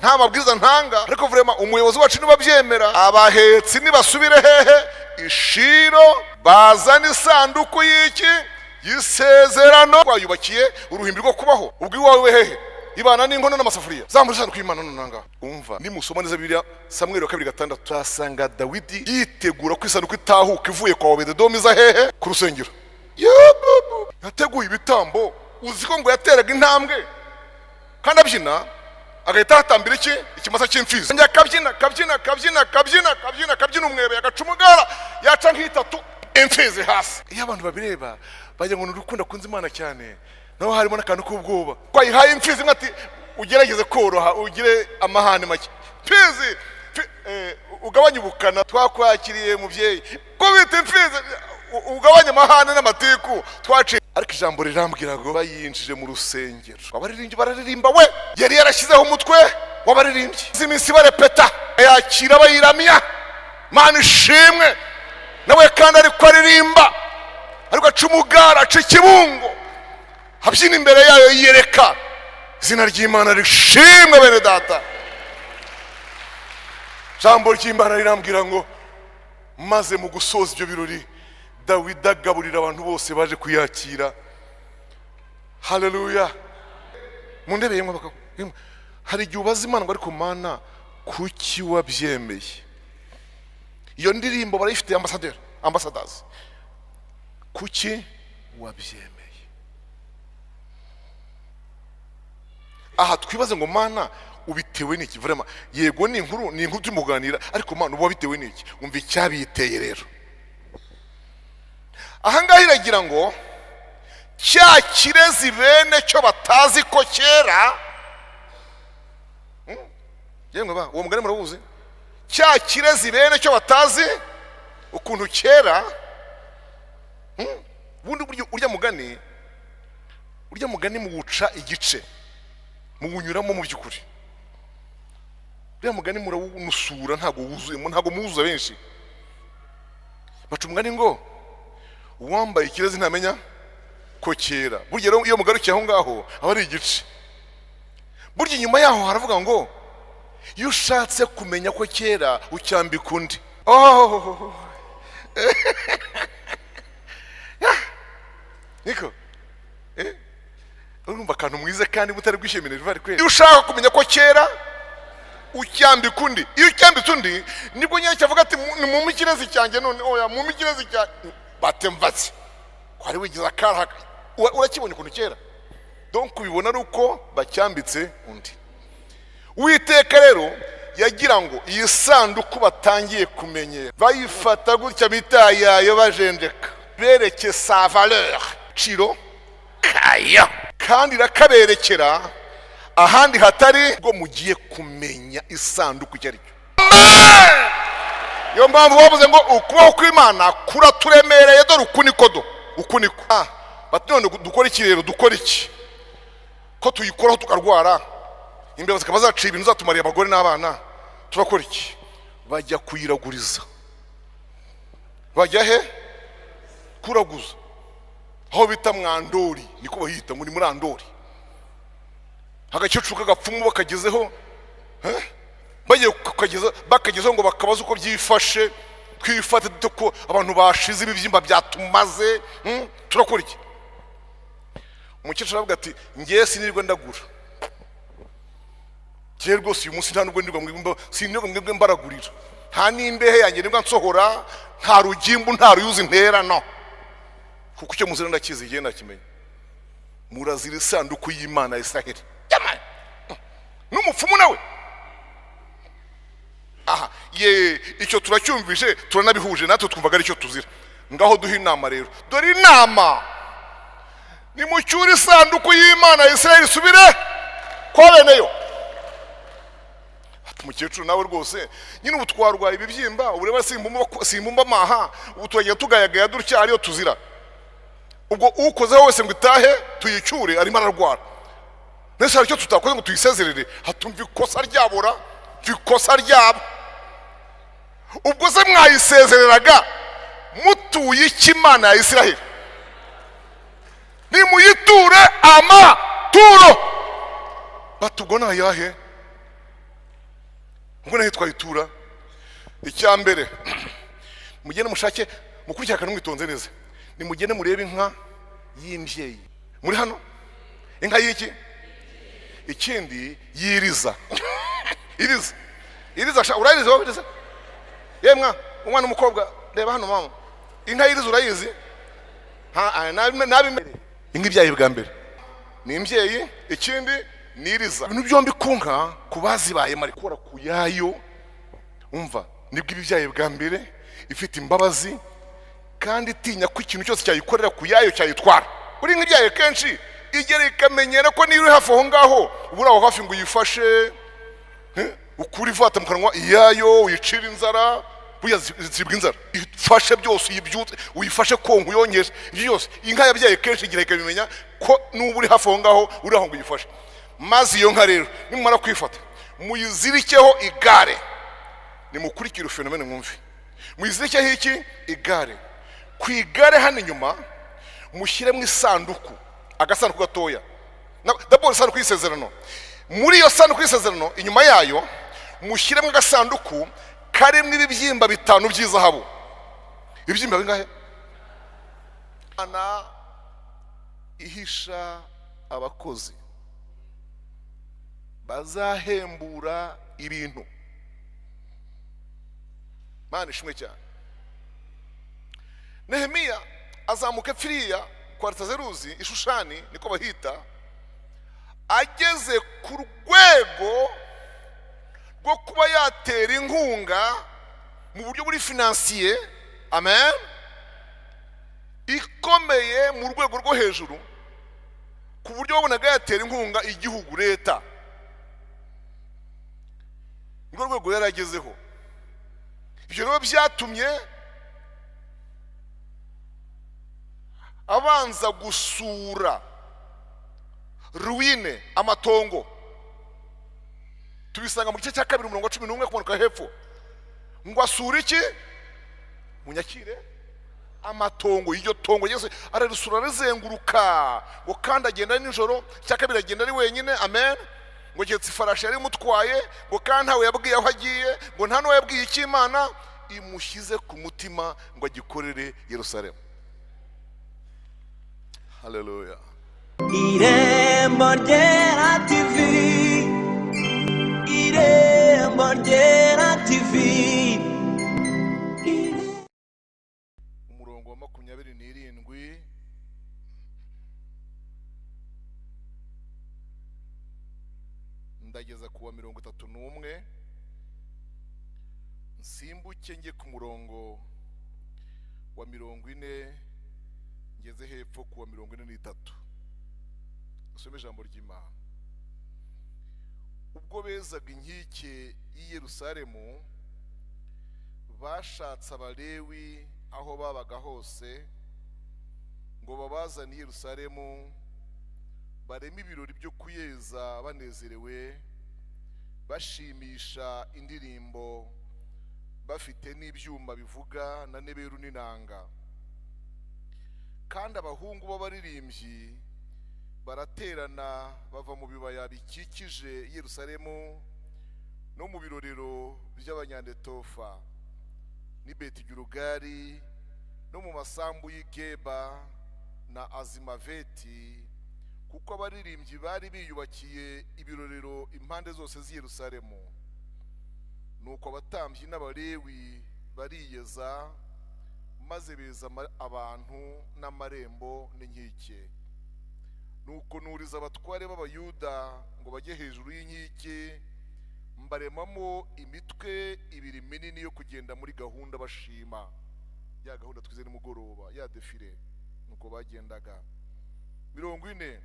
nta mabwiriza ntanga, ariko vrema umuyobozi wacu nibabyemera abahetsi nibasubire hehe ishiro bazana isanduku y'iki y'isezerano twayubakiye uruhimbi rwo kubaho. ubwo iwawe hehe ibana n'inkono n'amasafuriya zamura isanduku y'Imana nonanga. umva nimusoma neza Bibiliya Samweli 2:6 turasanga Dawidi yitegura ko isanduku itahuka ivuye kwa Obededomu iza hehe ku rusengero. Yateguye ibitambo, uziko ngo yateraga intambwe kandi abyina agahita hatambira iki ikimasa cy'imfizi njya kabyina umwebe agacumugara yaca nk'itatu imfizi hasi. iyo abantu babireba bajya ngo n'urukundo kunze Imana cyane, naho harimo n'akantu k'ubwoba kwayihaye imfizi nkati ugerageze koroha ugire amahane make mfizi ugabanye ubukana twakwakiriye muvyeyi ko bita imfizi ugabanye amahane n'amatiku twaciye. ariko ijambo rirambwira ngo bayinjije mu rusengero abaririmbyi bararirimba we yari yarashyizeho umutwe w'abaririmbyi iminsi barepeta yakira bayiramya Mana ishimwe nawe kandi ariko aririmba ariko aca umugara aca ikibungo habyina imbere yayo yiyereka izina ry'Imana rishimwe bene data. Jambo ry'Imana rirambwira ngo maze mu gusoza ibyo birori Dawidi agaburira abantu bose baje kuyakira. Haleluya. Mundebe yemwe hari igihe ubaza Imana ngo ariko Mana kuki wabyemeye? Iyo ndirimbo barayifite ambassadors. Kuki wabyemeye? Aha twibaze ngo Mana ubitewe n'iki? Vraiment yego ni inkuru tumuganira, ariko Mana uba bitewe n'iki? Umva icyabiteye rero. Ahangaha iragira ngo cya kirezi bene cyo batazi ko kera yemwe ba uwo mugani murabuzi cya kirezi bene cyo batazi ukuntu kera bundi urya mugani mu guca igice mu bunyuramo mu byukuri. Urya mugani murawunusura ntago wuzuyemo ntago muzuza benshi. Baca umugani ngo uwambaye ikirezi ntamenya ko kera. Burya rero iyo mugarukiye aho ngaho aba ari igice. Burya inyuma yaho haravuga ngo iyo ushatse kumenya ko kera ucyambika undi. Niko urumva akantu mwize kandi mutari gwishimira rivari kwe. Iyo ushaka kumenya ko kera ucyambika undi, iyo ucyambitse undi nibwo nyacyo avuga ati mu mikirezi cyanjye none oya mu mikirezi cyanjye batemvatse kwari wigiza karaka urakibonye ukuntu kera. Donc ubibona ari uko bacyambitse undi. Uwiteka rero yagira ngo iyi sanduku batangiye kumenyera bayifata gutya bitayayo bajendeka bereke sa valeur ciro kaya kandi rakaberekera ahandi hatari ngo mugiye kumenya isanduku cyari cyo. Yo mpamvu bavuze ngo ukubaho kw'Imana kuraturemereye dore ukuniko bati none dukora iki rero dukora iki ko tuyikoraho tukarwara imbeba zikaba zaciye ibintu zatumariye abagore n'abana turakora iki? Bajya kuyiraguriza. Bajya he kuraguza aho bita mwandori niko bahita muri murandori. Hagacucu kagapfumu bakagezeho bagiye bakagezeho ngo bakabaza uko byifashe twifate duko abantu bashize ibibyimba byatumaze turakora iki? Umukecuru aravuga ati ngiye sinirwe ndagura je rwose uyu munsi nta nubwo ndirwa mwimba sinirwe mwebwe mbaragurira nta nimbehe yanjye nibwo nsohora nta rugimbu nta ruyuzi ntera no kuko icyo muzira ndakizi igihe nakimenya murazira isanduku y'Imana ya Israheli yamani n'umupfumu nawe. Aha ye icyo turacyumvishe turanabihuje natwe twumvaga ari cyo tuzira. Ngaho duha inama rero dore inama ni mucyuri isanduku y'Imana ya Israheli subire kwa beneyo. Umukecuru nawe rwose nyine ubutwarwa ibibyimba ureba simbumba maha ubutwagiye tugayagaya dutya ariyo tuzira. Ubwo ukozeho wese ngo itahe tuyicyure arimo ararwara. Nese hari cyo tutakoze ngo tuyisezerere hatumva ikosa ryabora ikosa ryabo. Ubwo se mwayisezereraga mutuye ik'Imana ya Israheli ni muyiture amaturo batubwo nayahe ngo nahe twayitura. Icyambere mugende mushake mukurikira kandi mwitonze neza, ni mugende murebe inka y'imbyeyi muri hano, inka y'iki, ikindi yiriza iriza urayiriza wabiriza yemwa umwana umukobwa reba hano mama, inka yiriza urayizi nabimere. Inka ibyaye bwa mbere ni imbyeyi, ikindi niriza. Ibintu byombi kunka kubazibaye mari kora kuyayo, umva nibwo ibyaye bwa mbere ifite imbabazi kandi itinya ko ikintu cyose cyayikorera kuyayo cyayitwara. Uri nk'ibyaye kenshi igere ikamenyera ko niyo uri hafi aho ngaho ubura aho hafi ngo uyifashe ukuri ivata mu kanwa iyayo, uyicira inzara buya zibwa inzara, ifashe byose uyibyutse uyifashe konka uyongeje ibyo byose. Inka yabyaye kenshi igira ikabimenya ko n'ubu uri hafi aho ngaho uri aho ngo uyifashe. Maze iyo nka rero nimumara kwifata muyizirikeho igare, nimukurikira fenomene mwumve, muyizirikeho iki igare. Ku igare hano inyuma mushyiremo isanduku, agasanduku gatoya, d'abord isanduku y'isezerano. Muri iyo sanduku y'isezerano inyuma yayo mushyiremo agasanduku karimo ibibyimba 5 by'izahabu. Ibibyimba bingahe? Ana ihisha abakozi bazahembura ibintu. Mana ishimwe cyane. Nehemiya azamuka Firiya kwa Artazeruzi Ishushani niko bahita, ageze ku rwego rwo kuba yatera inkunga mu buryo buri financier, amen, ikomeye mu rwego rwo hejuru, ku buryo babonaga yatera inkunga igihugu, leta. Urwo rwego yaragezeho. Ibyo rero byatumye abanza gusura ruine, amatongo. Tubisanga mu gice cya 2:11 kumanuka hepfo, ngo asura iki, munyakire amatongo. Iyo tongo yese ararusura arazenguruka, ngo kandi agenda nijoro, cya kabiri agenda ari wenyine, amen, ngo getse ifarashi yari mutwaye, ngo kandi ntawe yabwiye aho agiye, ngo nta n'uwo yabwiye icyo Imana imushyize ku mutima ngo agikorere Yerusalemu. Haleluya. IREMBO RYERA TV, IREMBO RYERA TV. Umurongo wa 27 ndageza kuwa 31, nsimbuke nge ku murongo wa 40 ngeze hepfo kuwa 43. Usome ijambo ry'Imana. Ubwo bezaga inkike y'i Yerusalemu, bashatse Abalewi aho babaga hose ngo babazane i Yerusalemu, bareme ibirori byo kuyeza banezerewe, bashimisha indirimbo, bafite n'ibyuma bivuga na neberu n'inanga. Kandi abahungu b'abaririmbyi baraterana bava mu bibaya bikikije Yerusalemu no mu birorero by'abanyandetofa ni Beti-Gilugari no mu masambu y'Igeba na Azimaveti, kuko abaririmbyi bari biyubakiye ibirorero impande zose z'i Yerusalemu. Nuko abatambyi n'Abalewi bariyeza, maze beza abantu n'amarembo n'inkike. Nuko nuriza abatware b'Abayuda ngo bajye hejuru y'inkike, mbaremamo imitwe 2 minini yo kugenda muri gahunda bashima. Ya gahunda twize nimugoroba, ya defile. Nuko bagendaga 40.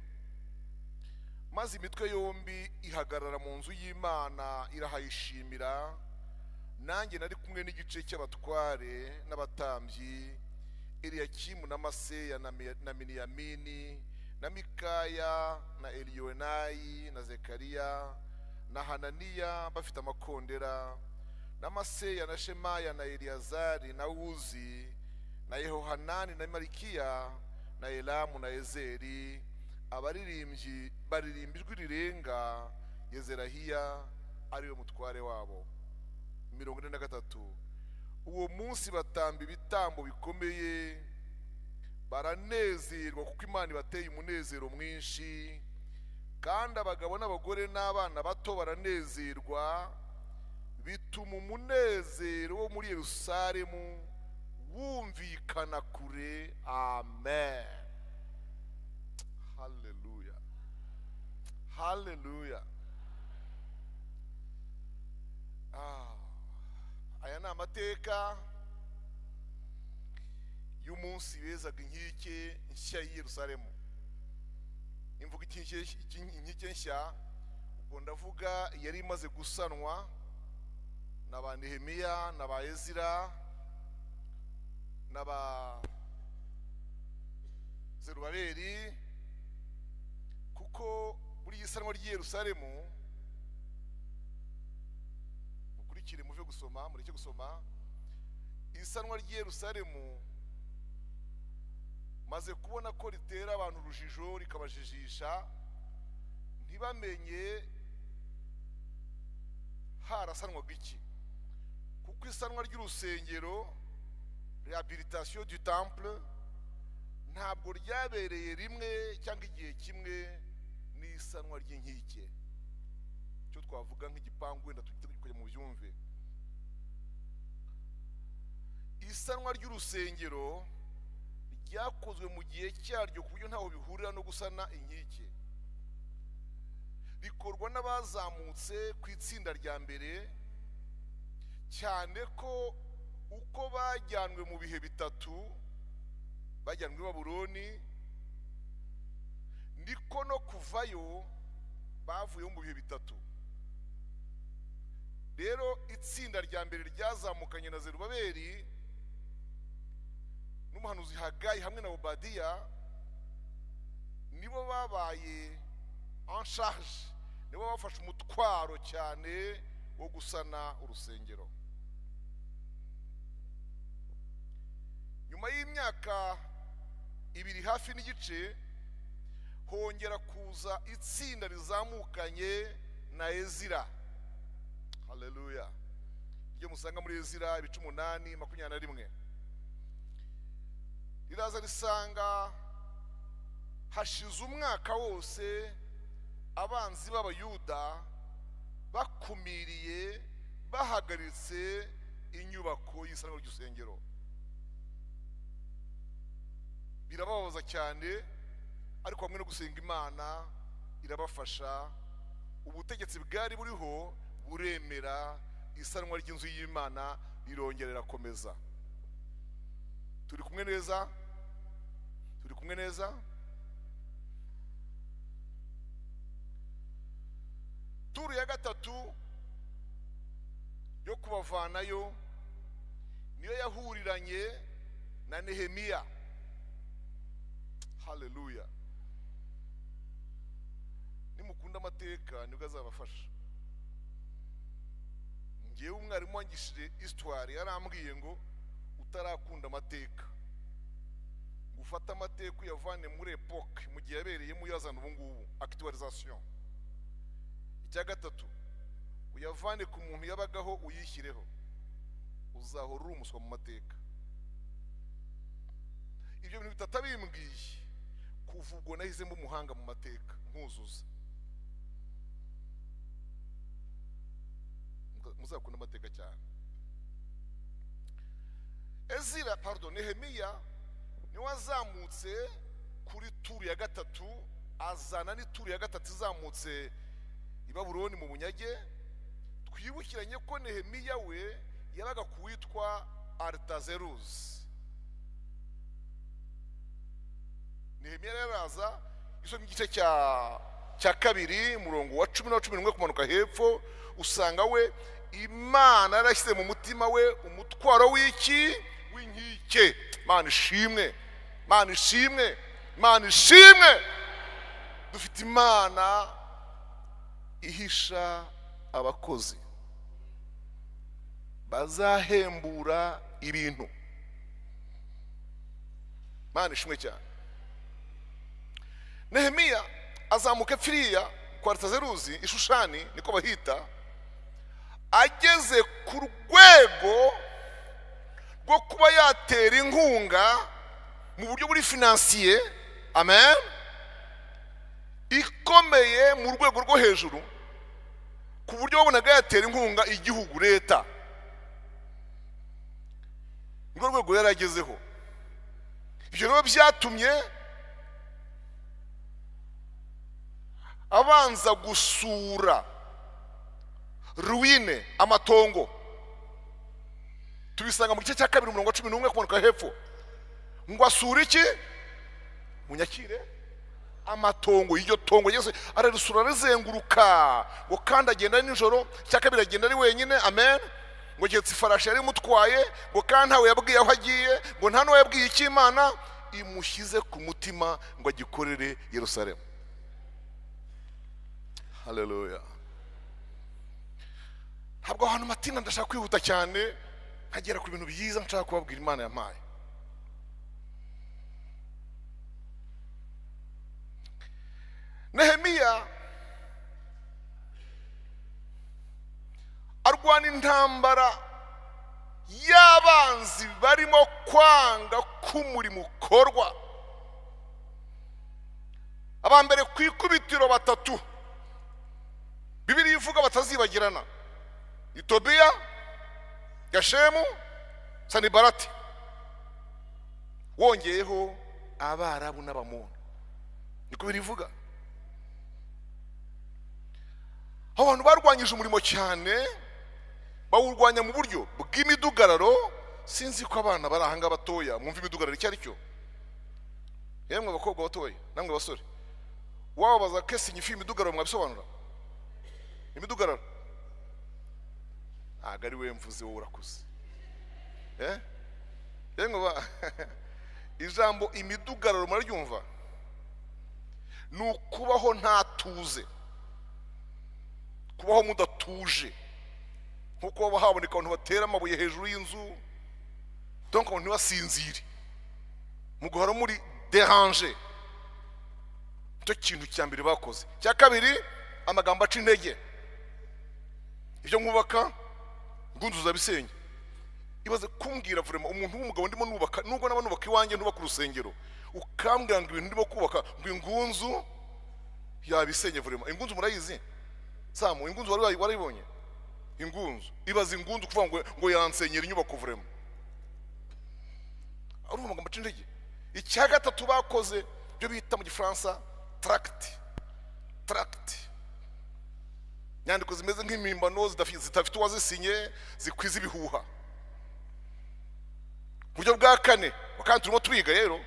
Maze imitwe yombi ihagarara mu nzu y'Imana irahayishimira. Nanjye nari kumwe n'igice cy'abatware n'abatambyi, Eliyakimu na Maseya na Miniyamini na Mikaya na Eliyonayi na Zekariya na Hananiya bafite amakondera, na Maseya na Shemaya na Eliyazari na Uzi na Yehohanani na Malikiya na Elamu na Ezeri. Abaririmbyi baririmba ijwi rirenga, Yezerahiya ariwe mutware wabo. 43. Uwo munsi batamba ibitambo bikomeye, baranezerwa kuko Imana ibateye umunezero mwinshi, kandi abagabo n'abagore n'abana bato baranezerwa, bituma umunezero wo muri Yerusalemu wumvikana kure. Amen. Hallelujah. Hallelujah. Aya ni amateka y'umunsi bezaga inkike nshya y'i Yerusalemu. Imvuga inkike nshya, ubwo ndavuga yari imaze gusanwa na ba Nehemiya na ba Ezira na ba Zerubabeli, kuko buri isanwa ry'i Yerusalemu, mukurikire muve gusoma, mureke gusoma, isanwa ry'i Yerusalemu maze kubona ko ritera abantu urujijo rikabajijisha, ntibamenye harasanwaga iki, kuko isanwa ry'urusengero, rehabilitation du temple, ntabwo ryabereye rimwe cyangwa igihe kimwe n'isanwa ry'inkike. Cyo twavuga nk'igipangu, wenda tujye mu byumve. Isanwa ry'urusengero ryakozwe mu gihe cyaryo ku buryo ntaho bihurira no gusana inkike. Bikorwa n'abazamutse ku itsinda rya mbere, cyane ko uko bajyanwe mu bihe bitatu, bajyanwe i Babuloni, niko no kuvayo bavuye mu bihe bitatu. Rero itsinda rya mbere ryazamukanye na Zerubabeli n'umuhanuzi Hagayi hamwe na Obadiya, nibo babaye en charge, nibo bafashe umutwaro cyane wo gusana urusengero. Nyuma y'imyaka 2 hafi n'igice, hongera kuza itsinda rizamukanye na Ezira. Haleluya. Iryo musanga muri Ezira 8:21. Riraza risanga hashize umwaka wose abanzi b'Abayuda bakumiriye, bahagaritse inyubako y'isanwa ry'urusengero. Birababaza cyane, ariko hamwe no gusenga Imana irabafasha. Ubutegetsi bwari buriho buremera, isanwa ry'inzu y'Imana rirongera rirakomeza. Turi kumwe neza? Turi kumwe neza? Turu ya gatatu yo kubavanayo niyo yahuriranye na Nehemiya. Haleluya. Nimukunda amateka nibwo azabafasha. Ngewe umwarimu wangishije histoire yarambwiye ngo utarakunda amateka, gufata amateka uyavane muri epoque mu gihe yabereyemo uyazana ubu ngubu, actualisation. Icya gatatu, uyavane ku muntu yabagaho uyishyireho, uzahora uri umuswa mu mateka. Ibyo bintu bitatabimbwiye, kuvugwa nahizemo umuhanga mu mateka nkuzuza. Muzakunda amateka cyane. Nehemiya ni wazamutse kuri turu ya gatatu, azana ni turu ya gatatu izamutse i Babuloni mu bunyage. Twibukiranye ko Nehemiya we yabaga kuwitwa Artazeruzi. Nehemiya yaraza, isomye igice cya kabiri murongo wa 10 na 11 kumanuka hepfo, usanga we Imana yarashyize mu mutima we umutwaro w'iki w'inkike. Mana ishimwe, Mana ishimwe, Mana ishimwe. Dufite Imana ihisha abakozi, bazahembura ibintu. Mana ishimwe cyane. Nehemiya azamuka firiya kwa Artazeruzi Ishushani, niko bahita, ageze ku rwego rwo kuba yatera inkunga mu buryo buri finansiye, amen, ikomeye mu rwego rwo hejuru, ku buryo wabonaga yatera inkunga igihugu, leta. Urwo rwego yaragezeho. Ibyo rero byatumye abanza gusura ruine, amatongo. Tubisanga mu gice cya 2:11 kumanuka hepfo. Ngo asura iki? Munyakire amatongo. Iryo tongo Yesu ararusura rizenguruka, ngo kandi agenda nijoro, cya kabiri agenda ari wenyine, amen. Ngo getse ifarashi yari mutwaye, ngo kandi ntawe yabwiye aho agiye, ngo nta n'uwo yabwiye icyo Imana imushyize ku mutima ngo agikorere Yerusalemu. Haleluya. Ntabwo ahantu matinda ndashaka kwihuta cyane nkagera ku bintu byiza nshaka kubabwira Imana yampaye. Nehemiya arwana intambara y'abanzi barimo kwanga k'umurimo ukorwa. Abambere ku ikubitiro 3 Bibiliya ivuga batazibagirana: Tobiya, Gashemu, Sanibarati, wongeyeho Abarabu n'Abamoni. Niko birivuga. Abantu barwanyije umurimo cyane, bawurwanya mu buryo bw'imidugararo. Sinzi ko abana barahanga batoya mwumva imidugararo icyo ari cyo. Yemwe abakobwa batoya, namwe basore, wababaza kesi nyifi imidugararo mwabisobanura? Imidugararo agari we mvuze wowe urakuze. Yemwe ijambo imidugararo muraryumva? Nukubaho ntatuze, kubaho mudatuje, nkuko baba haboneka abantu batera amabuye hejuru y'inzu, donc abantu basinzire, muguhara muri déranger. Cyo kintu cya mbere bakoze. Cya kabiri, amagambo aca intege. Ibyo nkubaka ngunzu zabisenya. Ibaze kumbwira vraiment umuntu w'umugabo ndimo nubaka, nubwo n'abanubaka iwanjye ntubaka urusengero, ukambwira ngo ibintu ndimo kubaka ngo ingunzu yabisenye vraiment. Ingunzu murayizi? Samu, ingunzu warayibonye? Ingunzu. Ibaze ingunzu kuvuga ngo yansenyera inyubako vraiment. Arumva amagambo aca intege. Icya gatatu bakoze byo bita mu Gifaransa tract. Nyandiko zimeze nk'impimbano zitafite uwazisinye, zikwiza ibihuha. Buryo bwa kane, kandi turimo twiga rero,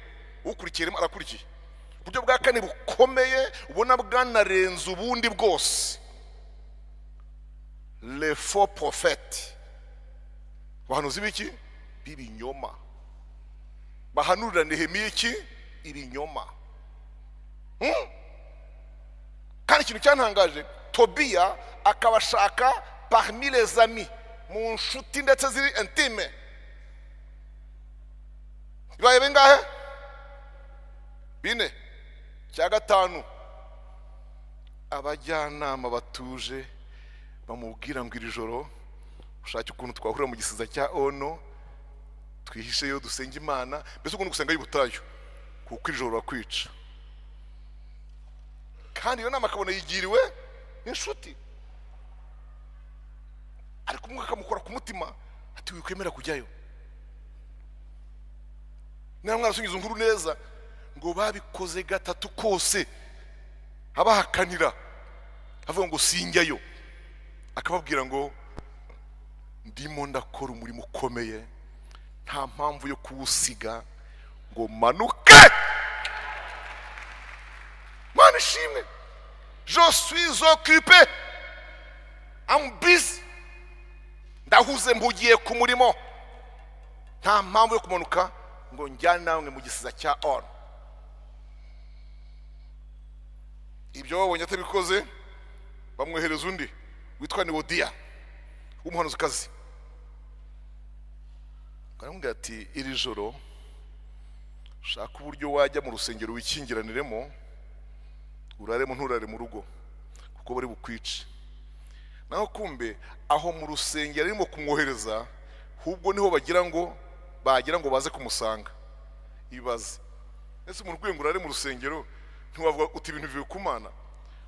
ukurikiremo arakurikiye. Buryo bwa kane bukomeye ubona bwanarenze ubundi bwose, les faux prophètes. Bahanuzi biki? Bibinyoma. Bahanurira Nehemiya iki? Ibinyoma. Kandi ikintu cyantangaje, Tobiya akabashaka parmi les amis, mu nshuti ndetse ziri intime. Ibaye bengahe? 4. Cya gatanu, abajyanama batuje bamubwira ngo iri joro ushake ukuntu twahurira mu gisiza cya ono, twihisheyo dusenga Imana, mbese ukuntu gusenga y'ubutayu, kuko iri joro bakwica. Kandi iyo nama akabona yigiriwe n'inshuti, ariko umwe akamukora ku mutima ati wikwemera kujyayo. Niba mwarasongiza inkuru neza, ngo babikoze 3 kose, abahakanira avuga ngo sinjyayo, akababwira ngo ndimo ndakora umurimo ukomeye, nta mpamvu yo kuwusiga, ngo manuke. Mana ishimwe, je suis occupé, I'm busy, ndahuze mbugiye ku murimo, nta mpamvu yo kumanuka ngo njyane nawe mu gisiza cya ono. Ibyo babonye atabikoze, bamwohereza undi witwa Niwodiya w'umuhanuzi. Baramubwira ati iri joro shaka uburyo wajya mu rusengero wikingiraniremo, uraremo nturare mu rugo kuko bari bukwice. Naho kumbe aho mu rusengero arimo kumwohereza hubwo niho bagira ngo baze kumusanga. Ibaze ese mu rwego rari mu rusengero ntiwavuga uti ibintu bivuye ku Mana,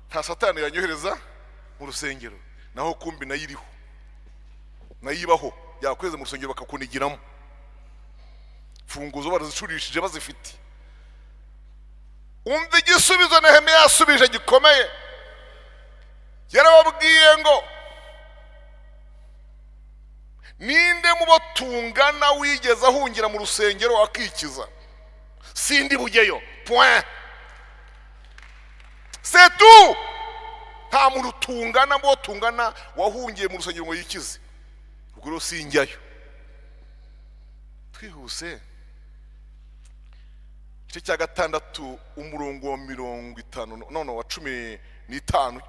nta satani yanyohereza mu rusengero, naho kumbi nayiriho nayibaho yakweze mu rusengero bakakunigiramo, funguzo barazicurishije bazifite. Umva igisubizo Nehemiya yasubije gikomeye. Yarababwiye ngo ninde mubo tungana wigeze ahungira mu rusengero akikiza? Sindi bugeyo. Point. C'est tout. Nta muntu tungana mubo tungana wahungiye mu rusengero ngo yikize. Ubwo rero sinjyayo. Twihuse. Igice cya gatandatu umurongo wa 50 wa 15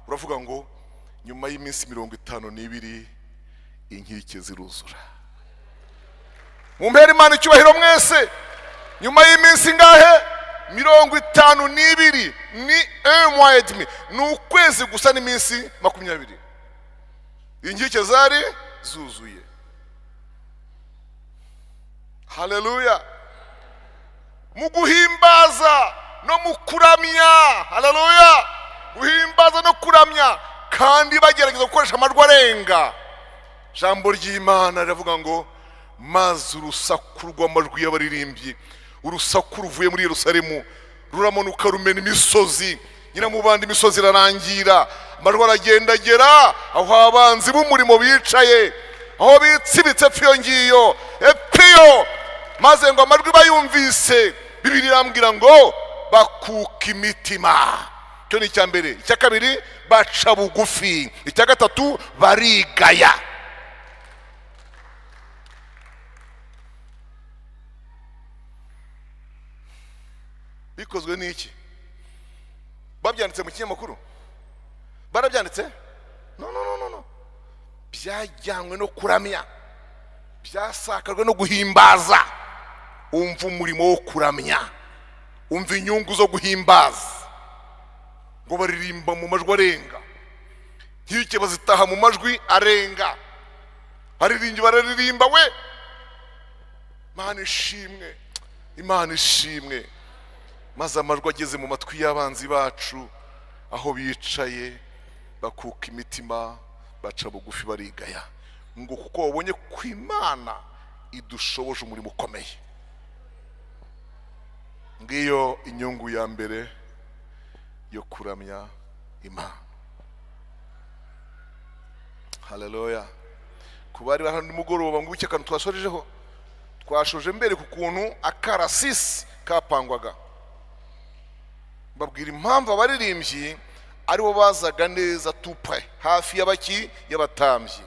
uravuga ngo nyuma y'iminsi 52 inkike ziruzura. Mumpere Imana icyubahiro mwese. Nyuma y'iminsi ngahe 52 ni 1 mois et demi, ni ukwezi gusa n'iminsi 20 inkike zari zuzuye. Haleluya. Mu guhimbaza no mu kuramya. Haleluya. Guhimbaza no kuramya kandi bagerageza gukoresha amajwi arenga. Jambo ry'Imana riravuga ngo maze urusaku rw'amajwi y'abaririmbyi, urusaku ruvuye muri Yerusalemu ruramanuka rumena imisozi, nyina mu bandi imisozi irarangira, amajwi aragendagera aho abanzi b'umurimo bicaye, aho bitsibitse pfiyo ngiyo epiyo, maze ngo amajwi bayumvise Bibiri irambwira ngo bakuka imitima. Cyo ni icya mbere. Icya kabiri baca bugufi. Icya gatatu barigaya. Bikozwe n'iki? Babyanditse mu kinyamakuru? Barabyanditse? No. Byajyanywe no kuramya, byasakajwe no guhimbaza. Umva umurimo wo kuramya, umva inyungu zo guhimbaza. Ngo baririmba mu majwi arenga, nk'ike bazitaha mu majwi arenga. Baririmbyi bararirimba we. Imana ishimwe, Imana ishimwe. Maze amajwi ageze mu matwi y'abanzi bacu, aho bicaye bakuka imitima, baca bugufi barigaya. Ngo kuko wabonye ko Imana idushoboje umurimo ukomeye. Ngiyo inyungu ya mbere yo kuramya Imana. Haleluya. Kubari hano nimugoroba ngo icyakanu twashorejeho, twashoje mbere ku kuntu akarasisi kapangwaga. Babwira impamvu abaririmbyi aribo bazaga neza tupe hafi y'abaki y'abatambyi,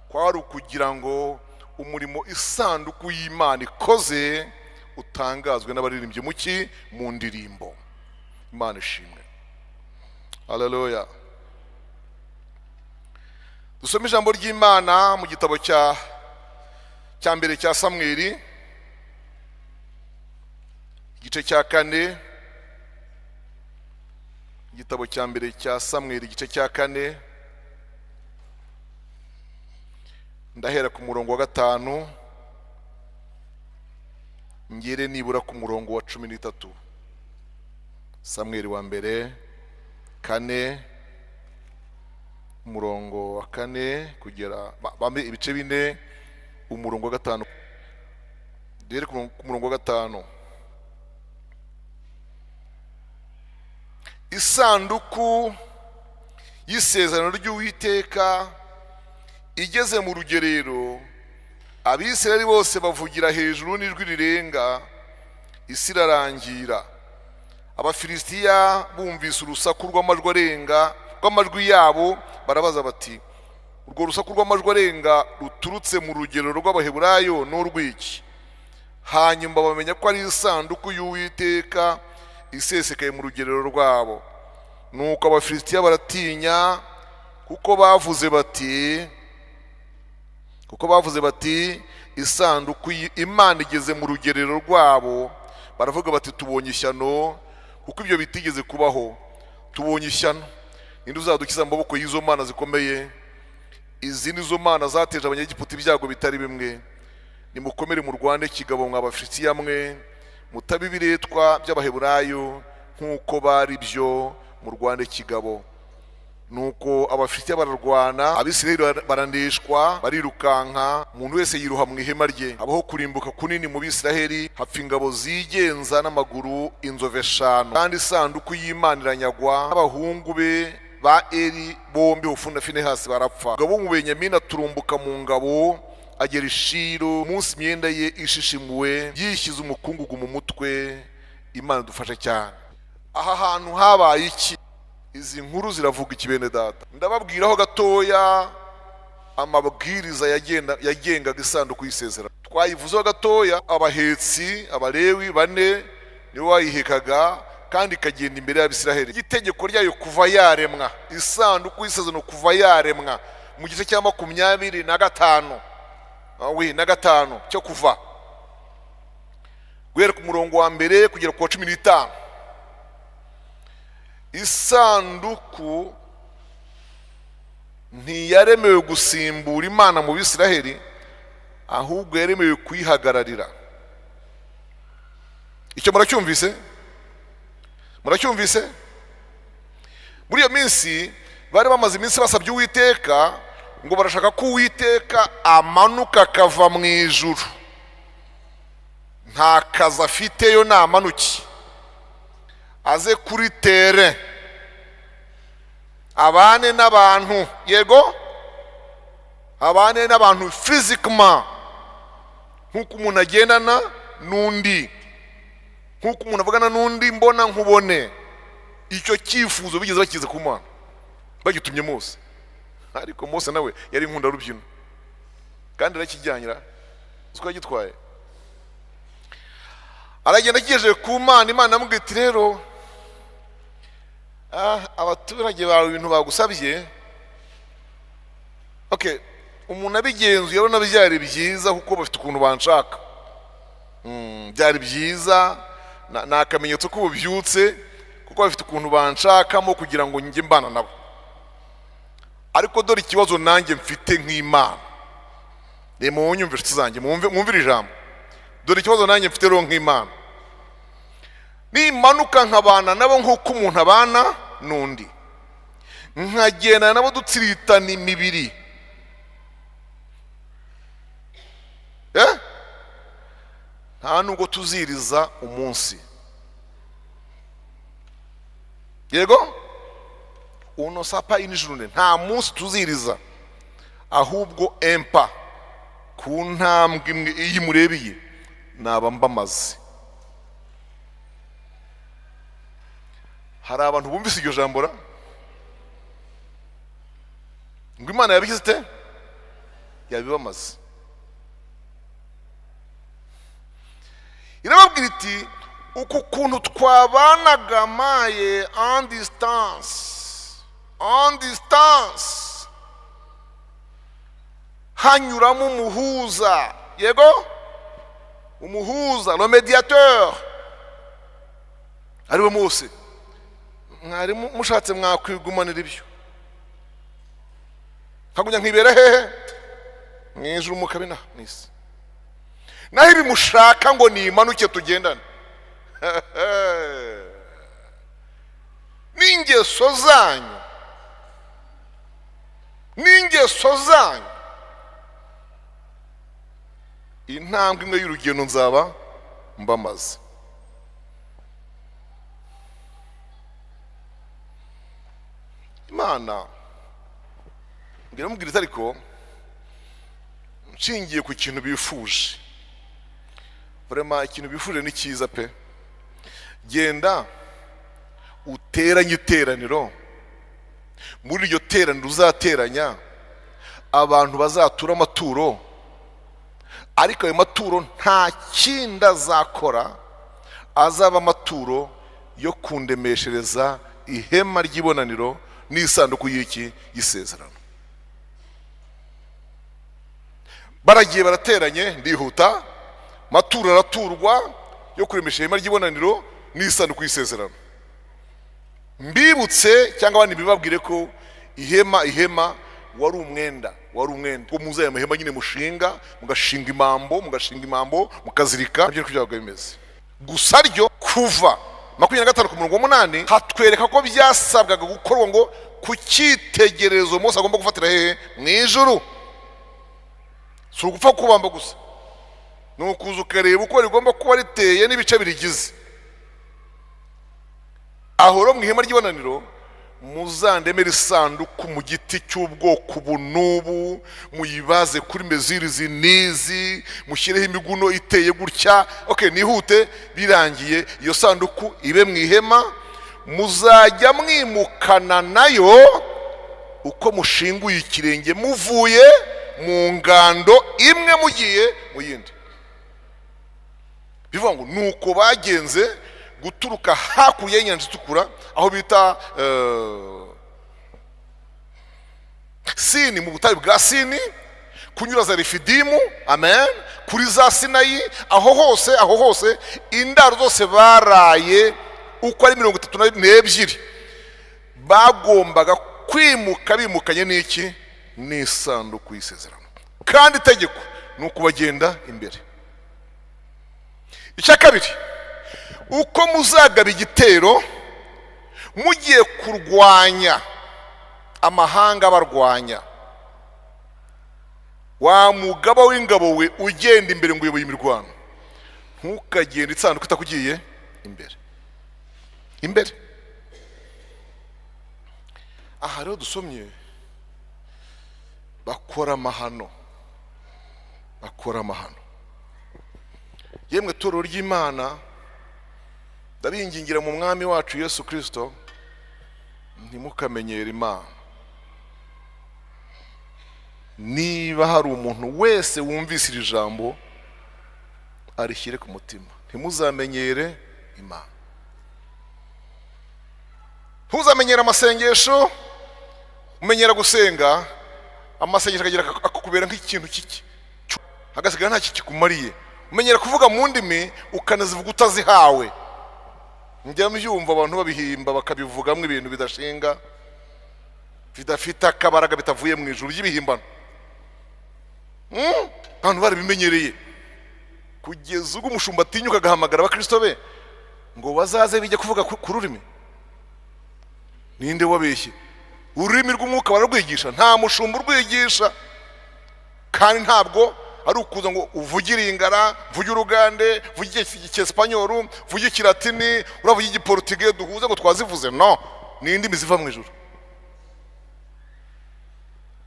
kwari ukugira ngo umurimo isanduku y'Imana ikoze utangazwe n'abaririmbyi muki mu ndirimbo. Imana ishimwe. Haleluya. Dusome ijambo ry'Imana mu gitabo cya mbere cya Samweli, igice cya 4. Igitabo cya mbere cya Samweli igice cya 4, ndahera ku murongo wa 5 ngere nibura ku murongo wa 13. Samweli wa mbere 4 umurongo wa 4 kugera bambe ibice 4 umurongo wa 5. Ndere ku murongo wa 5. Isanduku y'isezerano ry'Uwiteka igeze mu rugerero, Abisirayeli bose bavugira hejuru n'ijwi rirenga, isi irarangira. Abafilisitiya bumvise urusaku rw'amajwi arenga rw'amajwi yabo, barabaza bati urwo rusaku rw'amajwi arenga ruturutse mu rugerero rw'Abaheburayo n'urw'iki? Hanyuma bamenya ko ari isanduku y'Uwiteka isesekaye mu rugerero rwabo. Nuko Abafilisitiya baratinya, kuko bavuze bati isanduku Imana igeze mu rugerero rwabo. Baravuga bati tubonye ishyano, kuko ibyo bitigeze kubaho. Tubonye ishyano. Ninde uzadukiza mu maboko y'izo mana zikomeye? izi nizo mana zateje abanyegiputa ibyago bitari bimwe. Nimukomere mu Rwanda kigabo mw'Abafilistiya mwe, mutabe ibiretwa by'Abaheburayo nk'uko bari byo mu Rwanda kigabo. Nuko Abafilistiya bararwana, Abisirayeli barandeshwa, barirukanka, umuntu wese yiruha mu ihema rye. Abaho kurimbuka kunini mu Bisirayeli, hapfa ingabo zigenza n'amaguru inzove 5, kandi isanduku y'Imana iranyagwa, abahungu be ba Eli bombi Hofuni na Finehasi barapfa. Ngabo mu Benyamini aturumbuka mu ngabo, agera i Shilo, umunsi imyenda ye ishishimuwe, yishyize umukungugu mu mutwe. Imana dufashe cyane. Aha hantu habaye iki? Izi nkuru ziravuga iki bene data? Ndababwiraho gatoya amabwiriza yagengaga isanduku y'isezerano. Twayivuzeho gatoya, abahetsi Abalewi 4 nibo bayihekaga, kandi ikagenda imbere y'Abisiraheli. Itegeko ryayo kuva yaremwa, isanduku y'isezerano kuva yaremwa mu gice cya 25 na gatanu cyo kuva, guhera ku murongo wa mbere kugera ku 15. Isanduku ntiyaremewe gusimbura Imana mu Bisiraheli, ahubwo yaremewe kuyihagararira. Icyo muracyumvise? Muracyumvise? Muri iyo minsi bari bamaze iminsi basabye Uwiteka ngo barashaka ko Uwiteka amanuka akava mu ijuru. Nta kazi afiteyo namanuki, aze kuri tere abane n'abantu. Yego, abane n'abantu physically, nkuko umuntu agendana n'undi, nkuko umuntu avugana n'undi mbona nkubone. Icyo cyifuzo bigeze bakize ku Mana bagitumye Mose. Ariko Mose nawe yari inkunda rubyino, kandi arakijyanyira uko yagitwaye. Aragenda kigejeje ku Mana, Imana amubwira iti rero abaturage bawe ibintu bagusabye, okay, umuntu abigenzuye abona byari byiza kuko bafite ukuntu banshaka. Byari byiza, na akamenyetso ko bubyutse kuko bafite ukuntu banshakamo kugira ngo njye mbana nabo. Ariko dore ikibazo nanjye mfite nk'Imana. Munyumve inshuti zanjye, mwumvire ijambo. Dore ikibazo nanjye mfite rero nk'Imana. Nimanuka nkabana nabo nk'uko umuntu abana n'undi, nkagenda nabo dutsiritana imibiri, nta nubwo tuziriza umunsi. Yego, uno sapa inijurune, nta munsi tuziriza, ahubwo empa ku ntambwe imwe iyi murebeye naba mbamaze. Hari abantu bumvise iryo jambo ra ngo Imana yabigize ite? Yabibamaze. Irababwira iti uku kuntu twabanaga maye en distance, hanyuramo umuhuza. Yego, umuhuza, le médiateur, ariwe Mose. Mwari mushatse mwakwigumanira ibyo, nkagumya nkibera hehe mwijuru mukabina mwisi, naho ibi mushaka ngo nimanuke tugendane. N'ingeso zanyu, intambwe imwe y'urugendo nzaba mbamaze. Imana ngira mubwiriza, ariko nshingiye ku kintu bifuje. Vraiment ikintu bifuje ni cyiza pe. Genda uteranye iteraniro, muri iryo teraniro uzateranya abantu bazatura amaturo, ariko ayo maturo nta kindi azakora, azaba amaturo yo kundemeshereza ihema ry'ibonaniro n'isanduku y'iki y'isezerano. Baragiye barateranye, ndihuta, maturo araturwa yo kuremesha ihema ry'ibonaniro n'isanduku y'isezerano. Mbibutse cyangwa abandi bibabwire ko ihema wari umwenda. wari umwenda ngo muze aya mahema nyine mushinga, mugashinga imambo mukazirika, nabyo byabaga bimeze. Gusa ryo kuva 25 ku murongo 8 hatwereka ko byasabwaga gukorwa ngo ku cyitegererezo Mose agomba gufatira hehe mu ijuru. Si ugupfa kubamba gusa, ni ukuza ukareba uko rigomba kuba riteye n'ibice birigize. Aho ro mu ihema ry'ibonaniro muzandemera isanduku mu giti cy'ubwoko bunubu, muyibaze kuri meziri zinizi, mushyireho imiguno iteye gutya. Okay, nihute birangiye iyo sanduku ibe mu ihema, muzajya mwimukana nayo uko mushinguye ikirenge muvuye mu ngando imwe mugiye mu yindi. Bivuga ngo nuko bagenze guturuka hakurya y'inyanja itukura aho bita Sini, mu butayu bwa Sini, kunyura za Refidimu, amen, kuri za Sinayi, aho hose indaro zose baraye uko ari 32 bagombaga kwimuka bimukanye n'iki? N'isanduku y'isezerano. Kandi itegeko ni ukubagenda imbere. Icya kabiri, uko muzagaba igitero mugiye kurwanya amahanga barwanya, wa mugaba w'ingabo we ugenda imbere ngo uyoboye imirwano, ntukagenda isanduku itakugiye imbere. Aha rero dusomye bakora amahano. Yemwe torero ry'Imana, ndabingingira mu mwami wacu Yesu Kristo, ntimukamenyere Imana. Niba hari umuntu wese wumvise iri jambo arishyire ku mutima, ntimuzamenyere Imana. Ntuzamenyere amasengesho, umenyera gusenga, amasengesho akagira akakubera nk'ikintu kiki, hagasigara nta kikumariye. Umenyera kuvuga mu ndimi ukanazivuga utazihawe. Njya mbyumva abantu babihimba bakabivugamwe ibintu bidashinga, bidafite akabaraga, bitavuye mu ijuru ry'ibihimbano. Abantu barabimenyereye kugeza ubwo umushumba atinyuka agahamagara abakristo be ngo bazaze bijya kuvuga ku rurimi. Ninde wabeshye? Ururimi rw'umwuka bararwigisha, nta mushumba urwigisha. Kandi ntabwo ari ukuza ngo uvugire ingara, vuge urugande, vuge icyespanyoru, vuge ikilatini, uravuge igiportugais duhuze ngo twazivuze. No, ni indimi ziva mu ijuru.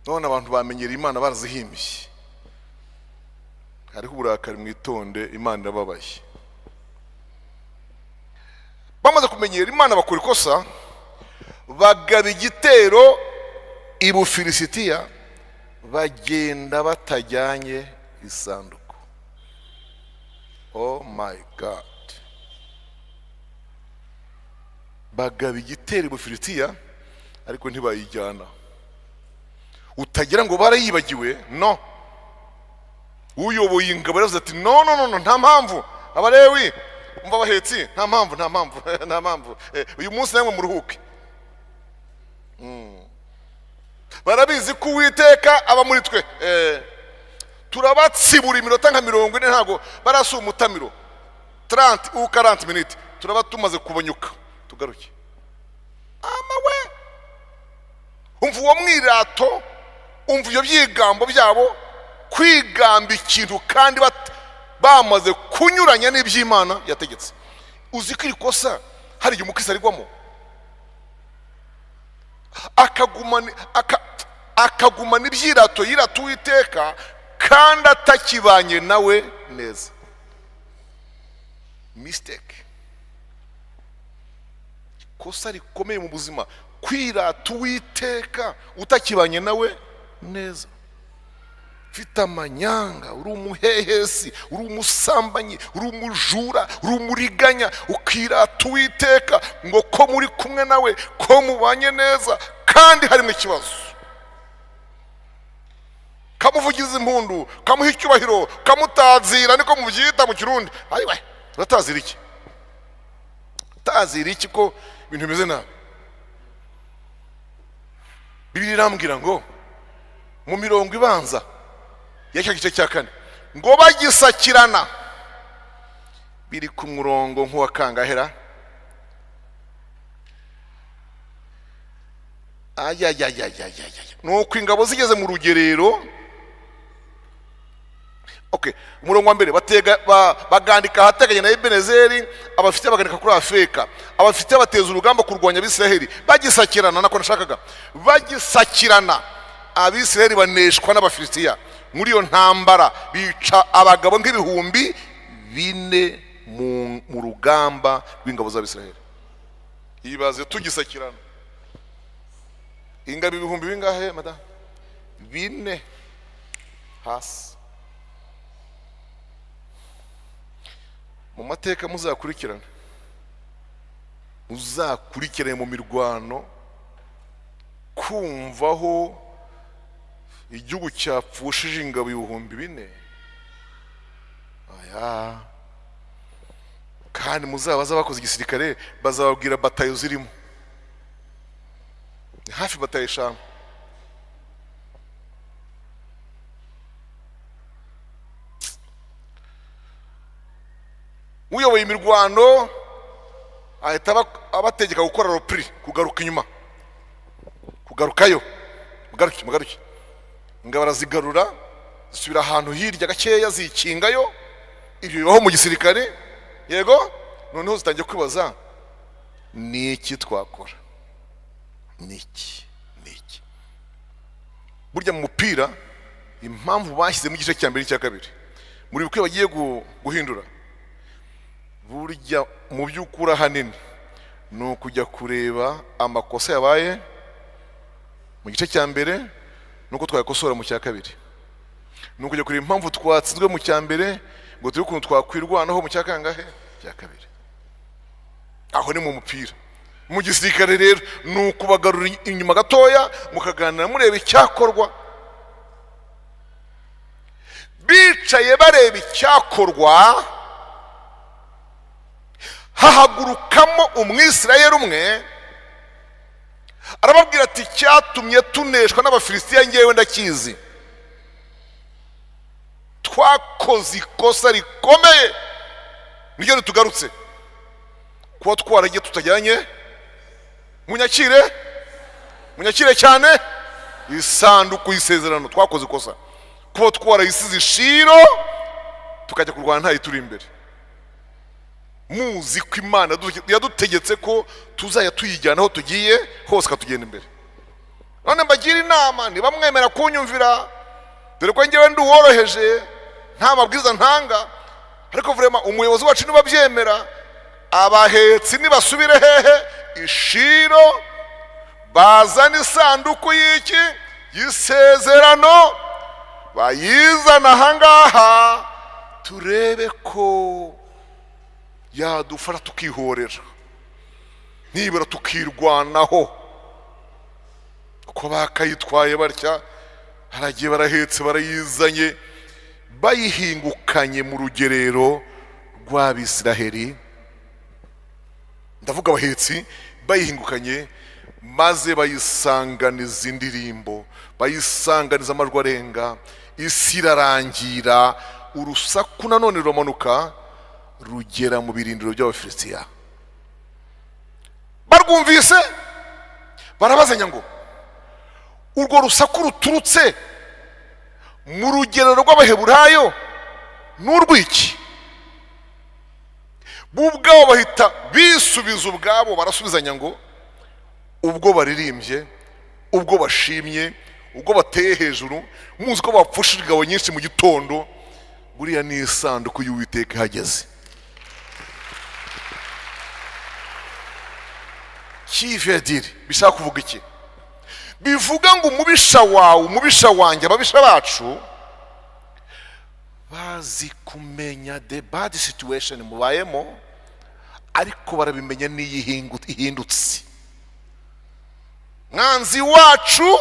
None abantu bamenyera Imana barazihimbye. Hariho uburakari mwitonde, Imana irababaye. Bamaze kumenyera Imana bakora ikosa, bagaba igitero i Bufilisitiya, bagenda batajyanye isanduku. Oh my God. Bagaba igitero i Bufilisitiya ariko ntibayijyana. Utagira ngo barayibagiwe, no. Uyoboye ingabo yaravuze ati no, nta mpamvu. Abalewi umva bahetsi, nta mpamvu. Uyu munsi namwe muruhuke. Barabizi ko Uwiteka aba muri twe. Turabatsibura iminota nka 40 ntago barasuye umutamiro 30 ou 40 minutes, turaba tumaze kubonyuka tugaruke. Amawe umva uwo mwirato, umva ibyo byigambo byabo, kwigamba ikintu kandi bamaze kunyuranya n'iby'Imana yategetse. Uzi ko ikosa hari igihe umukristo arigwamo akagumana ibyirato yirata Uwiteka kandi atakibanye nawe neza. Mistake. Ikosa rikomeye mu buzima, kwirata Uwiteka utakibanye nawe neza. Fita amanyanga, uri umuhehesi, uri umusambanyi, uri umujura, uri umuriganya, ukirata Uwiteka ngo ko muri kumwe nawe, ko mubanye neza, kandi harimo ikibazo. Kamuvugiza impundu, kamuha icyubahiro, kamutazira, niko mubyita mu Kirundi. Ayiwe, uratazira iki? Tazira iki ko ibintu bimeze nabi? Bibiliya irambwira ngo mu mirongo ibanza y'icyo gice cya kane ngo bagisakirana biri ku murongo nk'uwa kangahera nuko ingabo zigeze mu rugerero. Umurongo wa mbere bagandika ahateganye na Ebenezeri, abafite bagandika kuri Afeka, abafite bateza urugamba kurwanya Abisiraheli. Bagisakirana nako nashakaga, bagisakirana Abisiraheli baneshwa n'Abafilisitiya. Muri iyo ntambara bica abagabo nk'ibihumbi 4 mu rugamba rw'ingabo z'Abisiraheli. Ibaze tugisakirana ingabo ibihumbi bingahe madam? 4 hasi. Mu mateka muzakurikirana mu mirwano kumvaho igihugu cyapfushije ingabo ibihumbi 4. Kandi muzabaza bakoze igisirikare bazababwira batayo zirimo, hafi batayo 5. Uyoboye imirwano ahita abategeka gukora ropri, kugaruka inyuma, kugarukayo, mugaruke. Ingabo barazigarura zisubira ahantu hirya gakeya zikingayo. Ibyo bibaho mu gisirikare, yego. Noneho zitangiye kwibaza niki twakora, niki. Burya mu mupira impamvu bashyize mu gice cya mbere n'icya kabiri, muri bukwe bagiye guhindura, burya mu by'ukuri ahanini ni ukujya kureba amakosa yabaye mu gice cya mbere nuko twayakosora mu cya kabiri. Ni ukujya kureba impamvu twatsinzwe mu cya mbere ngo turi ukuntu twakwirwanaho mu cya kangahe, cya kabiri. Aho ni mu mupira. Mu gisirikare rero ni ukubagarura inyuma gatoya, mukaganira mureba icyakorwa. Bicaye bareba icyakorwa, hahagurukamo umwisirayeli umwe arababwira ati cyatumye tuneshwa n'Abafilisitiya ngewe ndakizi. Twakoze ikosa rikomeye niryo ritugarutse, kuba twaragiye tutajyanye munyakire cyane isanduku y'isezerano. Twakoze ikosa kuba twarayisize Shiro tukajya kurwana ntayo turi imbere. Muzi ko Imana yadutegetse ko tuzajya tuyijyana aho tugiye hose katugenda imbere. None mbagira inama, niba mwemera kunyumvira, dore ko ngewe ndi uworoheje nta mabwiriza ntanga, ariko vraiment umuyobozi wacu niba byemera, abahetsi nibasubire hehe Ishiro, bazana isanduku y'iki y'isezerano, bayizana ahangaha turebe ko yadufara tukihorera, nibura tukirwanaho. Uko bakayitwaye batya, haragiye barahetse barayizanye, bayihingukanye mu rugerero rw'Abisiraheli. Ndavuga abahetsi bayihingukanye, maze bayisanganiza indirimbo, bayisanganiza amajwi arenga. Isi irarangira, urusaku nanone ruramanuka rugera mu birindiro by'Abafilisitiya. Barwumvise barabazanya ngo urwo rusaku ruturutse mu rugerero rw'Abaheburayo n'urwiki. Ubwabo bahita bisubiza ubwabo, barasubizanya ngo ubwo baririmbye, ubwo bashimye, ubwo bateye hejuru, muzi ko bapfushije ingabo nyinshi mu gitondo, buriya ni isanduku y'Uwiteka ihageze. Kivedire bishaka kuvuga iki? Bivuga ngo umubisha wawe, umubisha wanjye, ababisha bacu bazi kumenya the bad situation mubayemo, ariko barabimenya n'iyihindutse. Mwanzi wacu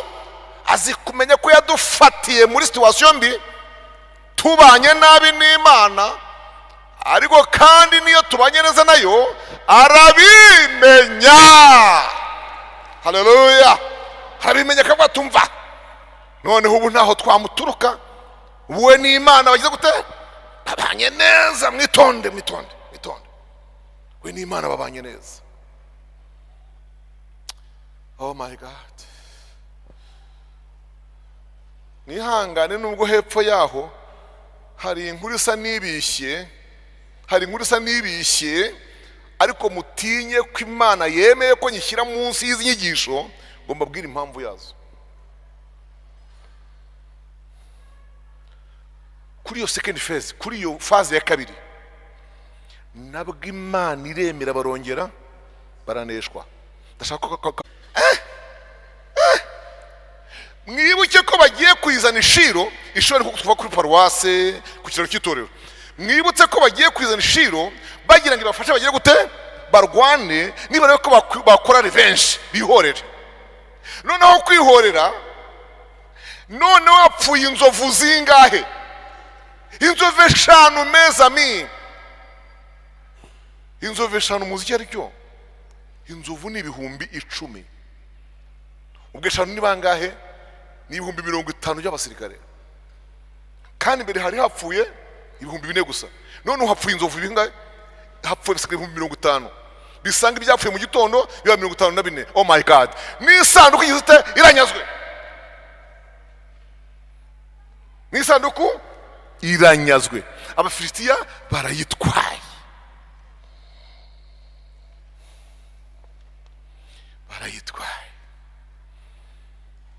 azi kumenya ko yadufatiye muri situation mbi, tubanye nabi n'Imana, ariko kandi niyo tubanye neza nayo arabimenya. Haleluya! Harabimenya ko batumva noneho ubu ntaho twamuturuka, wowe n'Imana bagize gute babanye neza. Mwitonde we n'Imana babanye neza. Oh my God, nihangane nubwo hepfo yaho hari inkuru isa n'ibishye, ariko mutinye ko Imana yemeye ko nyishyira munsi y'izi nyigisho, ngo mbabwire impamvu yazo. Kuri iyo second phase, kuri iyo phase ya kabiri, nabwo Imana iremera barongera baraneshwa. Ndashaka mwibuke ko bagiye kwizana ishiro kuva kuri paruwase ku kiraro cy'itorero. Mwibutse ko bagiye kwizana ishiro bagira ngo ibafashe bagiye gute barwane, niba rero ko bakora revenge bihorere. Noneho kwihorera, noneho apfuye inzovu zingahe? Inzovu 5 mezami. Inzovu 5 muzi icyo ari cyo? Inzovu ni ibihumbi 10. Ubwo 5 ni bangahe? Ni ibihumbi 50 by'abasirikare. Kandi mbere hari hapfuye ibihumbi 4 gusa. None hapfuye inzovu bingahe? Hapfuye ibihumbi 50. Bisanga ibyapfuye mu gitondo biba 54. Oh my God, n'isanduku yizite iranyazwe. N'isanduku iranyazwe, Abafilisitiya barayitwaye.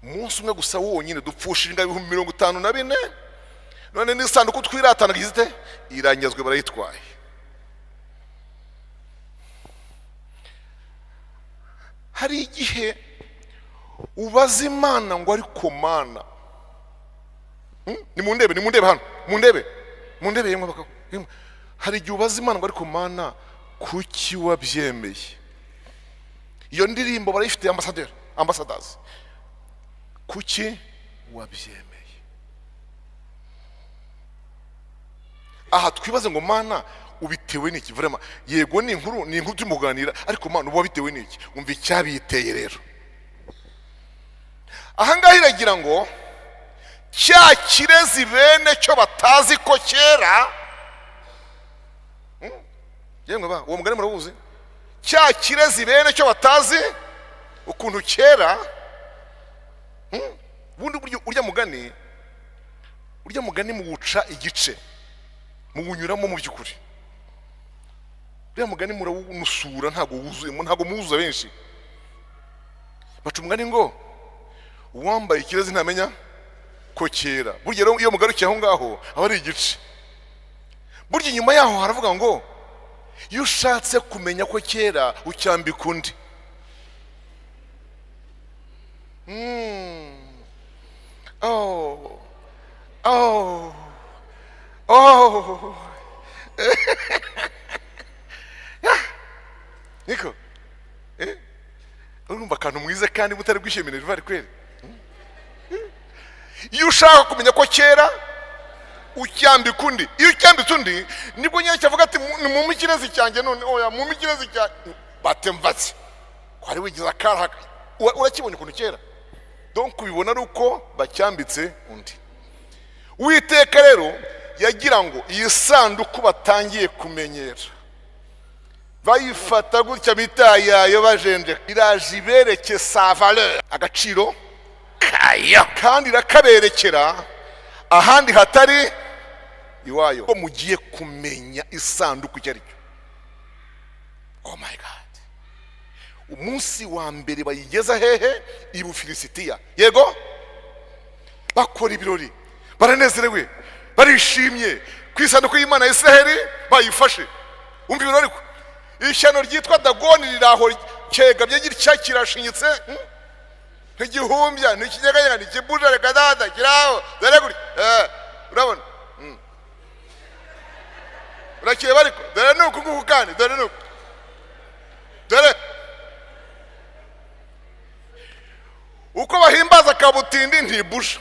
Umunsi umwe gusa wonyine dupfushije ibihumbi 54. None n'isanduku twiratana yizite iranyazwe, barayitwaye. Hari igihe ubaza Imana ngo ariko Mana, nimundebe hano, mundebe yemwe bakako. Hari igihe ubaza Imana ngo ariko Mana, kuki wabyemeye? Iyo ndirimbo barayifite ambassadors. Kuki wabyemeye? Aha twibaze ngo Mana ubitewe n'iki? Vraiment yego ni inkuru tumuganira, ariko Mana uba bitewe n'iki? Umva icyabiteye rero. Aha ngaho iragira ngo cya kirezi bene cyo batazi ko kera, yemwe ba uwo mugani murabuzi? Cya kirezi bene cyo batazi ukuntu kera, bundi buryo urya mugani mu guca igice, mu bunyuramo mu byukuri. Urya mugani murawunusura, ntago muzuza benshi. Baca umugani ngo uwambaye ikirezi ntamenya ko kera. Burya rero iyo mugarukiye aho ngaho aba ari igice. Burya inyuma yaho haravuga ngo iyo ushatse kumenya ko kera ucyambika undi. Niko urumva akantu mwiza kandi mutari gwishimira rivari kweli. Iyo ushaka kumenya ko kera ucyambika undi, iyo ucyambitse undi nibwo nyacyo avuga ati mu mikirezi cyanjye, none oya mu mikirezi cyanjye batemvatse ko ari wigiza karaka. Urakibonye ukuntu kera, donc ubibona ari uko bacyambitse undi. Uwiteka rero yagira ngo iyi sanduku batangiye kumenyera, bayifata gutya bitayayo bajenje, iraje ibereke sa valeur, agaciro kayo, kandi irakaberekera ahandi hatari iwayo, ko mugiye kumenya isanduku icyo ari cyo. Oh my God, umunsi wa mbere bayigeza hehe? I Bufilisitiya. Yego bakora ibirori, baranezerewe, barishimye ku isanduku y'Imana ya Israheli bayifashe. Umva ibirori ko ishyano ryitwa Dagoni riraho cyegabye gitya kirashinyitse, ntigihumbya, ntikinyeganyega, ntikibuja, reka dada kiraho dore guri. Urabona urakeye bariko dore nuko nguko, kandi dore nuko dore uko bahimbaza kabutindi ntibusha,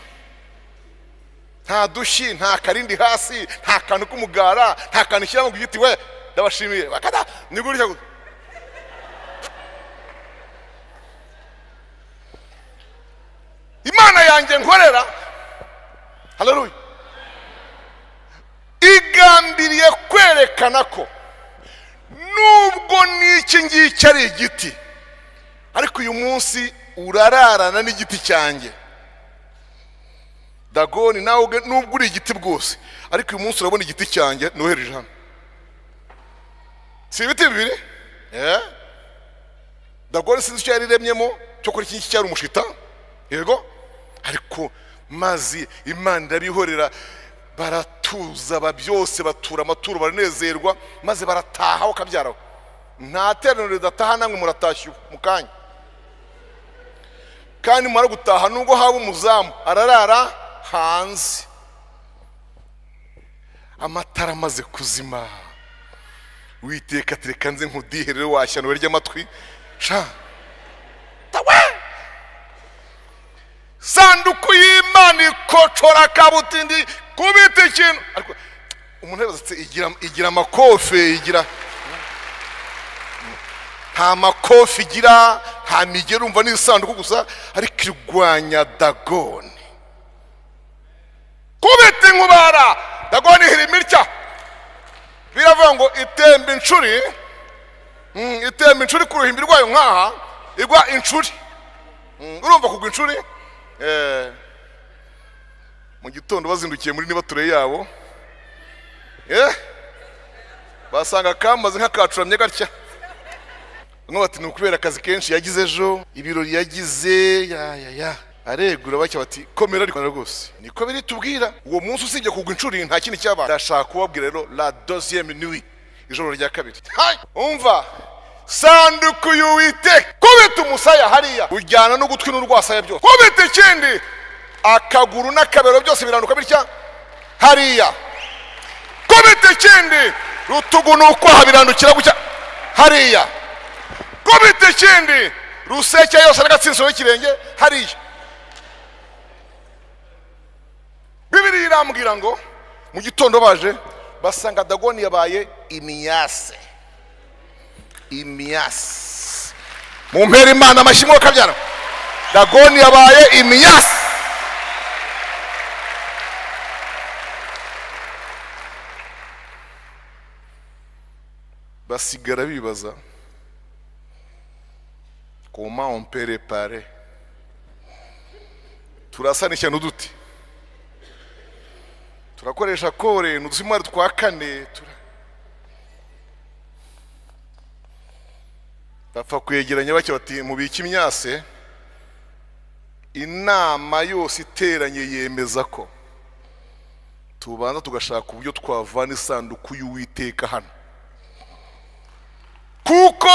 nta dushyi, nta karindi hasi, nta kantu k'umugara, nta kantu shyira mu giti. We ndabashimiye bakada nigurishya gusa. Imana yanjye nkorera, haleluya, igambiriye kwerekana ko nubwo n'iki ngiki ari igiti, ariko uyu munsi urararana n'igiti cyanjye. Dagoni nawe nubwo uri igiti bwose, ariko uyu munsi urabona igiti cyanjye nohereje hano. Si ibiti bibiri? Dagoni sinzi icyo yariremyemo cyo kuri iki cyari umushita, yego, ariko mazi Imana irabihorera, baratuza byose, batura amaturo, baranezerwa, maze barataha ukabyaraho. Nta teraniro ridataha, namwe muratashye mu kanya. Kandi mara gutaha nubwo haba umuzamu ararara hanze. Amatara amaze kuzima, Uwiteka tereka nze nkudiherere washyano ry'amatwi sha tawe. Sanduku y'Imana ikocora kabutindi kubita ikintu, ariko umuntu yabaze igira amakofe, igira nta makofi igira, nta migero, umva n'isanduku gusa, ariko irwanya Dagoni. Kubita inkubara, Dagoni ihira imirya, biravuga ngo itemba inshuri, itemba inshuri ku ruhimbi rwayo nkaha igwa inshuri. Urumva kugwa inshuri? Mu gitondo bazindukiye muri nibature yabo, basanga kamaze nk'akacuramye gatya. Bati ni ukubera akazi kenshi yagize ejo, ibirori yagize, aregura bacya bati komera ariko rwose niko biri tubwira. Uwo munsi usibye kugwa inshuri nta kindi cyaba. Ndashaka kubabwira rero la deuxième nuit, ijoro rya kabiri. Umva, sanduku y'Uwiteka, kubita umusaya hariya ujyana no gutwi n'urwasaya byose, kubita ikindi akaguru n'akabero byose biranduka bitya hariya, kubita ikindi rutugu n'ukwaha birandukira gutya hariya, kubita ikindi ruseke yose n'agatsinsiro n'ikirenge hariya. Bibiri irambwira ngo mu gitondo baje basanga Dagoni yabaye imiyase. Imiyase, mumpera Imana amashimwe kabyara. Dagoni yabaye imiyase. Basigara bibaza comment on peut réparer. Turasanisha n'uduti, turakoresha kore n'udusumari twa kane, bapfa kwegeranya bake bati mubiki imyase. Inama yose iteranye yemeza ko tubanza tugashaka uburyo twavana isanduku y'Uwiteka hano, kuko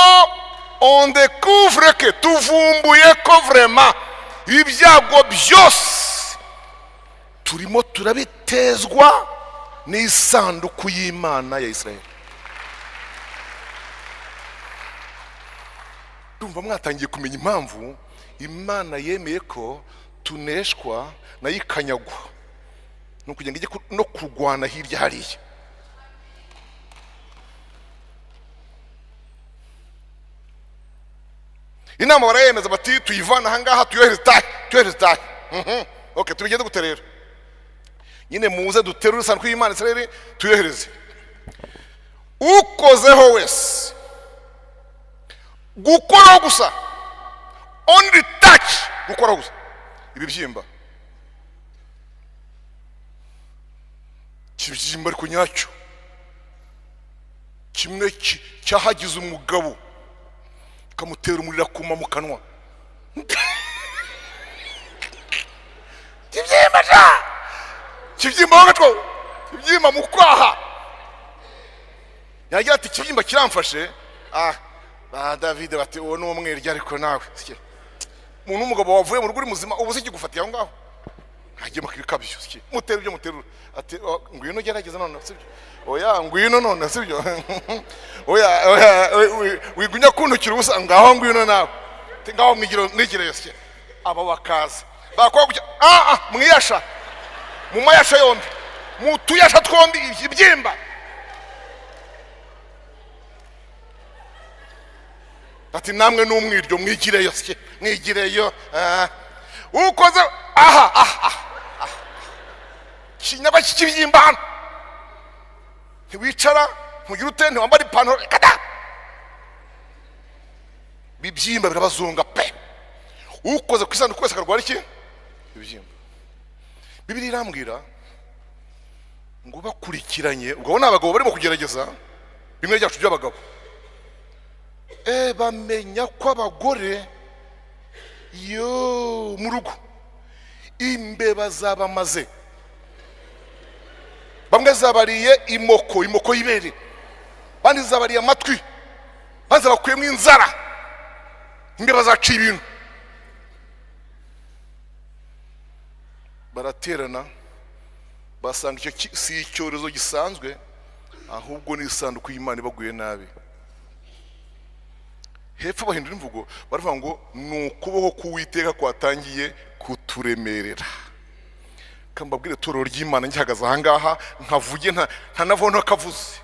on découvre que tuvumbuye ko vraiment ibyago byose turimo turabitezwa n'isanduku y'Imana ya Israel. Ndumva mwatangiye kumenya impamvu Imana yemeye ko tuneshwa na yikanyagwa no kugira ngo no kurwana hirya hariya. Inama barayemeza bati tuyivana hangaha tuyohereze tahe. Okay, tubigeze guterera nyine muze duterura isanduku y'Imana Israel tuyohereze. Ukozeho wese gukoraho gusa, only touch, gukoraho gusa ibibyimba, kibyimba ariko nyacyo kimwe cyahagize umugabo kamutera umurira kuma mu kanwa. Kibyimba ja, kibyimba wagatwo, kibyimba mu kwaha. Yagira ati kibyimba kiramfashe. David bati uwo no mwirya ariko nawe umuntu umugabo wavuye mu rugo uri muzima ubu siki gufatiye aho ngaho hagiye mu kibikabyo siki mutera ibyo muterura ati ngwino gerageza none sibyo, oya ngwino none sibyo, oya wigunya kuntukira ubusa ngaho ngwino nawe ngaho mwigire yose. Aba wakaza bakwaguja mwiyasha mu mayasha yombi mu tuyasha twombi ibyimba. Ati namwe n'umwiryo mwigireyo sike mwigireyo. ukoze aha kinyaba kikibyimba hano ntiwicara ntugira ute ntiwambara ipantaro kada bibyimba birabazunga pe ukoze ku isanduku wese akarwara iki ibibyimba Bibiliya irambwira ngo bakurikiranye ubwo n'abagabo barimo kugerageza bimwe byacu by'abagabo bamenya ko abagore yo mu rugo imbeba zabamaze bamwe zabariye imoko y'ibere bandi zabariye amatwi bandi bakuyemo inzara imbeba zaciye ibintu baraterana basanga icyo si icyorezo gisanzwe ahubwo ni isanduku y'Imana ibaguye nabi hepfo bahindura imvugo baravuga ngo ni ukuboko k'Uwiteka kwatangiye kuturemerera kambabwire torero ry'Imana ngihagaze aha ngaha nkavuge ntanavo ntakavuze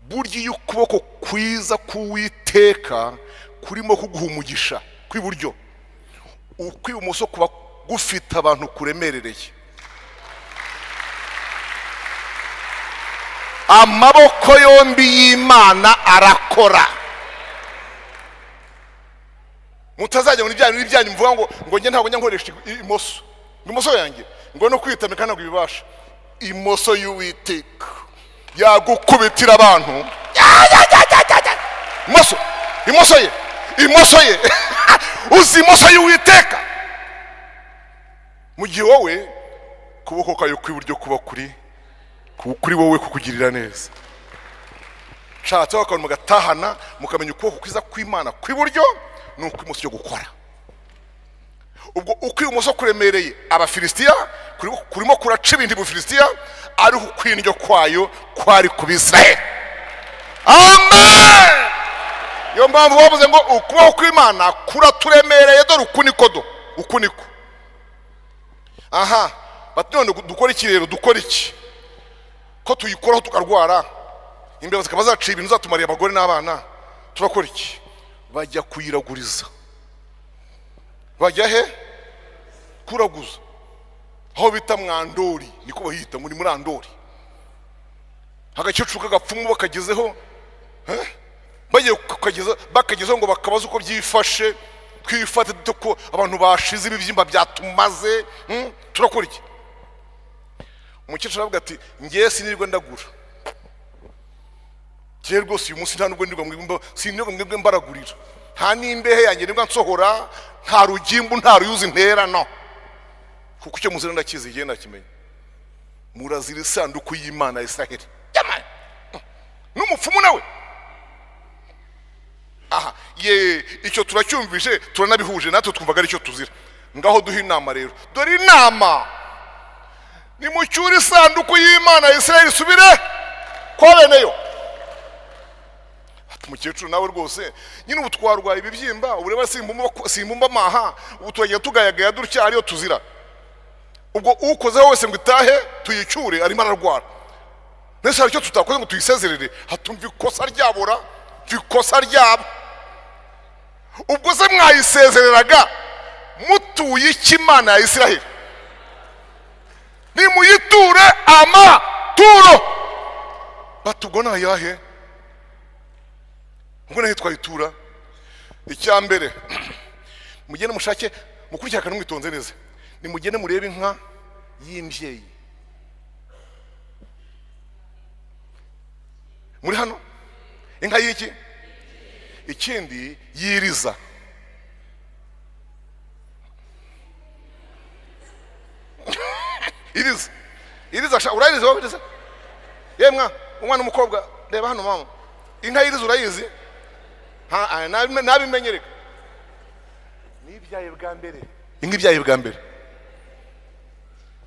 burya iyo ukuboko kwiza k'Uwiteka kurimo kuguha umugisha kw'iburyo ukw'ibumoso kuba gufite abantu kuremerereye amaboko yombi y'Imana arakora mutazajya muri byanyu mvuga ngo nge ntabwo nkoresha imoso yanjye ngo no kwitamika ntabwo ibibasha imoso y'Uwiteka yagukubitira abantu imoso ye uzi imoso y'Uwiteka mu gihe wowe kuboko kayo kw'iburyo kuba kuri wowe kukugirira neza nshatse bakabona mugatahana mukamenya ukuboko kwiza kw'Imana kw'iburyo n'ukw'ibumoso cyo gukora ubwo ukw'ibumoso kuremereye abafilisitiya kurimo kuraca ibintu Bufilisitiya ariko ukw'indyo kwayo kwari ku Bisirayeli amen yo mpamvu bavuze ngo ukuboko kw'Imana kuraturemereye dore ukuniko aha batonde dukora iki rero dukora iki ko tuyikoraho tukarwara imbeba zikaba zaciye ibintu zatumariye abagore n'abana turakora iki bajya kuyiraguriza bajya he kuraguza aho bita mwandori niko bahita muri murandori agakecuru kagapfumu bakagezeho bagiye bakagezeho ngo bakabaza uko byifashe twifate dute ko abantu bashize ibibyimba byatumaze turakora iki umukecuru aravuga ati ngiye sinirwe ndagura ngiye rwose uyu munsi nta nubwo sinirwe mbaragurira nta n'imbehe yanjye nibwo nsohora nta rugimbu nta ruyuzi ntera no kuko icyo muzira ndakizi igihe nakimenya murazira isanduku y'Imana ya Israheli n'umupfumu nawe aha icyo turacyumvise turanabihuje natwe twumvaga ari cyo tuzira ngaho duha inama rero dore inama ni mucyura isanduku y'Imana ya Israheli subire kwa beneyo umukecuru nawe rwose nyine ubu twarwaye ibibyimba ureba simbumba maha ubu twagiye tugayagaya dutya ariyo tuzira ubwo ukozeho wese ngo itahe tuyicyure arimo ararwara mbese hari icyo tutakoze ngo tuyisezerere hatumva ikosa ryabora ikosa ryabo ubwo se mwayisezereraga mutuye iki Imana ya Israheli nimuyiture amaturo batugona yahe ngo nahe twayitura icyambere mugende mushake mukurikira kandi mwitonze neza nimugende murebe inka y'imbyeyi muri hano inka y'iki ikindi yiriza iriza urayiriza wabiriza yemwa umwana umukobwa reba hano mama inka yiriza urayizi nabimenyereka n'ibyaye bwa mbere inka ibyaye bwa mbere